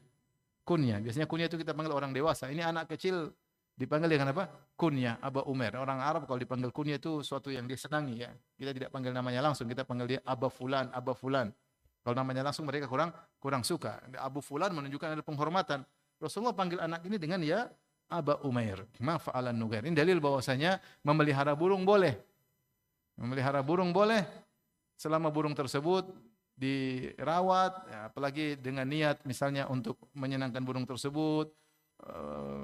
Kunyah, biasanya kunyah itu kita panggil orang dewasa. Ini anak kecil dipanggil dengan apa? Kunyah, Aba Umair. Orang Arab kalau dipanggil kunyah itu suatu yang disenangi ya. Kita tidak panggil namanya langsung, kita panggil dia Aba Fulan, Aba Fulan. Kalau namanya langsung mereka kurang suka. Abu Fulan menunjukkan ada penghormatan. Rasulullah panggil anak ini dengan ya Aba Umair, ma fa'alan Nughair. Ini dalil bahwasanya memelihara burung boleh. Memelihara burung boleh selama burung tersebut dirawat, ya, apalagi dengan niat misalnya untuk menyenangkan burung tersebut,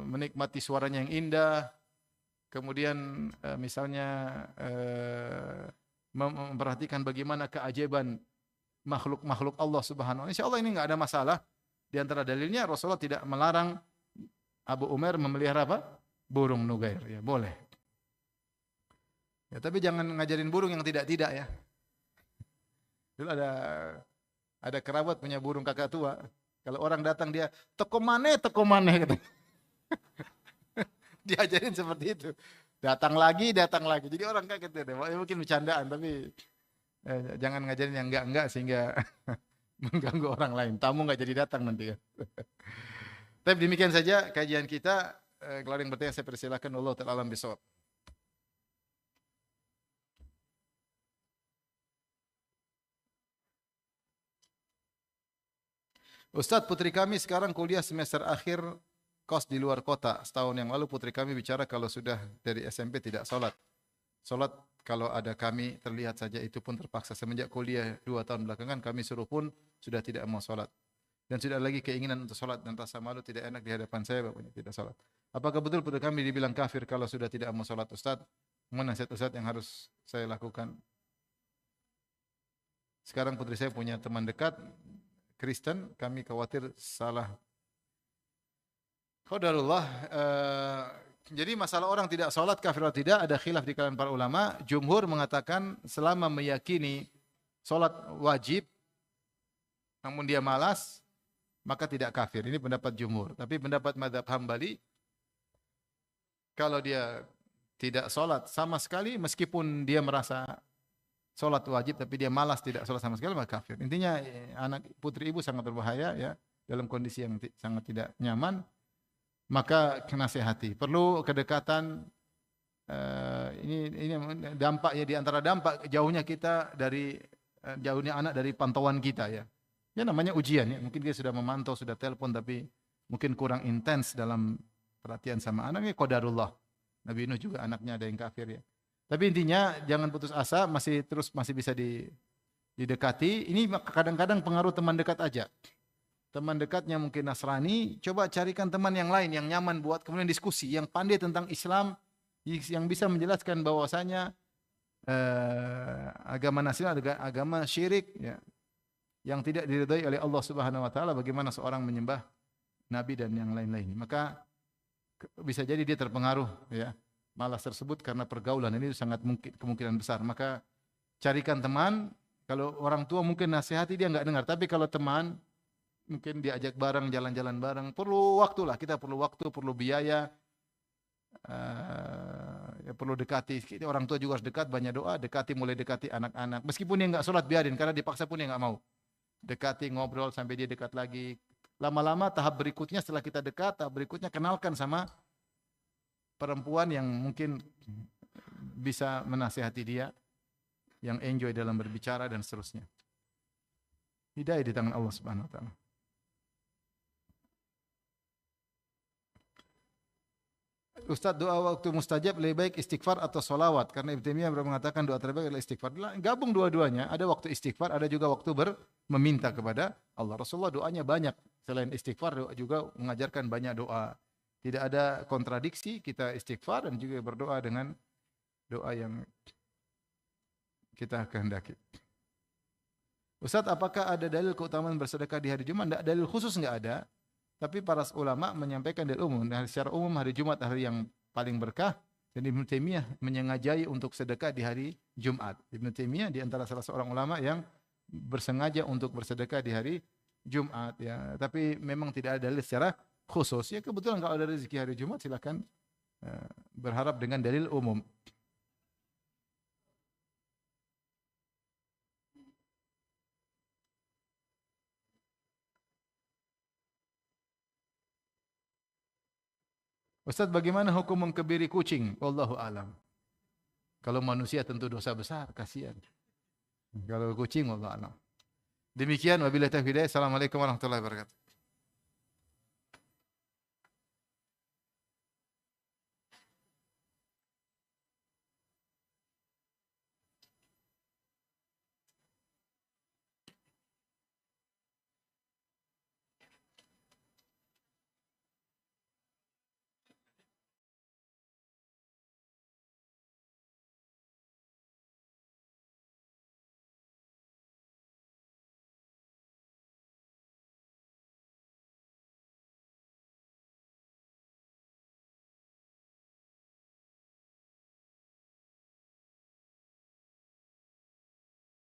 menikmati suaranya yang indah, kemudian misalnya memperhatikan bagaimana keajaiban makhluk-makhluk Allah Subhanahu wa taala. Insyaallah ini enggak ada masalah. Di antara dalilnya Rasulullah tidak melarang Abu Umair memelihara apa? Burung Nughair, ya boleh. Ya, tapi jangan ngajarin burung yang tidak-tidak ya. Dulu ada kerabat punya burung kakak tua. Kalau orang datang dia teko maneh gitu. Diajarin seperti itu. Datang lagi. Jadi orang kayak gitu deh. Mungkin bercandaan tapi jangan ngajarin yang enggak sehingga mengganggu orang lain. Tamu enggak jadi datang nanti kan. Tapi demikian saja kajian kita. Kalau ada yang bertanya saya persilakan. Allah ta'ala alam bisawab. Ustadz, putri kami sekarang kuliah semester akhir kos di luar kota. Setahun yang lalu putri kami bicara kalau sudah dari SMP tidak sholat. Sholat kalau ada kami terlihat saja itu pun terpaksa. Semenjak kuliah 2 tahun belakangan kami suruh pun sudah tidak mau sholat. Dan sudah lagi keinginan untuk sholat dan rasa malu tidak enak di hadapan saya bapaknya tidak sholat. Apakah betul putri kami dibilang kafir kalau sudah tidak mau sholat Ustadz? Mana nasihat Ustadz yang harus saya lakukan? Sekarang putri saya punya teman dekat Kristen, kami khawatir salah. Qadarullah, jadi masalah orang tidak sholat kafir atau tidak ada khilaf di kalangan para ulama. Jumhur mengatakan selama meyakini sholat wajib, namun dia malas, maka tidak kafir. Ini pendapat jumhur. Tapi pendapat mazhab Hambali, kalau dia tidak sholat sama sekali, meskipun dia merasa sholat wajib tapi dia malas tidak sholat sama sekali, maka kafir. Intinya anak putri ibu sangat berbahaya ya, dalam kondisi yang sangat tidak nyaman, maka nasihati. Perlu kedekatan Ini dampaknya, di antara dampak jauhnya kita dari jauhnya anak dari pantauan kita ya. Ya namanya ujian ya. Mungkin dia sudah memantau, sudah telepon tapi mungkin kurang intens dalam perhatian sama anaknya, qadarullah. Nabi Nuh juga anaknya ada yang kafir ya. Tapi intinya jangan putus asa, masih bisa didekati. Ini kadang-kadang pengaruh teman dekat aja. Teman dekatnya mungkin Nasrani, coba carikan teman yang lain yang nyaman buat kemudian diskusi, yang pandai tentang Islam, yang bisa menjelaskan bahwasanya agama nasional adalah agama syirik ya, yang tidak diridhai oleh Allah Subhanahu wa taala, bagaimana seorang menyembah nabi dan yang lain-lain. Maka bisa jadi dia terpengaruh ya malas tersebut karena pergaulan ini sangat mungkin, kemungkinan besar. Maka carikan teman. Kalau orang tua mungkin nasihati dia enggak dengar, tapi kalau teman mungkin diajak bareng, jalan-jalan bareng, perlu waktu lah, kita perlu waktu, perlu biaya, ya perlu dekati. Orang tua juga harus dekat, banyak doa, mulai dekati anak-anak. Meskipun dia enggak sholat biarin, karena dipaksa pun dia enggak mau. Dekati, ngobrol sampai dia dekat lagi. Lama-lama tahap berikutnya setelah kita dekat, tahap berikutnya kenalkan sama perempuan yang mungkin bisa menasihati dia, yang enjoy dalam berbicara dan seterusnya. Hidayah di tangan Allah Subhanahu wa taala. Ustaz, doa waktu mustajab lebih baik istighfar atau solawat? Karena Ibnu Taimiyah mengatakan doa terbaik adalah istighfar. Gabung dua-duanya. Ada waktu istighfar, ada juga waktu meminta kepada Allah. Rasulullah doanya banyak. Selain istighfar juga mengajarkan banyak doa. Tidak ada kontradiksi, kita istighfar dan juga berdoa dengan doa yang kita kehendaki. Ustaz, apakah ada dalil keutamaan bersedekah di hari Jumat? Tidak, dalil khusus enggak ada. Tapi para ulama menyampaikan dalil umum. Dan secara umum hari Jumat hari yang paling berkah. Dan Ibnu Taimiyah menyengajai untuk sedekah di hari Jumat. Ibnu Taimiyah di antara salah seorang ulama yang bersengaja untuk bersedekah di hari Jumat. Ya, tapi memang tidak ada dalil secara khusus. Ya kebetulan kalau ada rezeki hari Jumat silakan berharap dengan dalil umum. Ustaz, bagaimana hukum mengkebiri kucing? Wallahu alam. Kalau manusia tentu dosa besar, kasihan. Kalau kucing, wallahu alam. Demikian wabillahi taufiq. Assalamualaikum warahmatullahi wabarakatuh.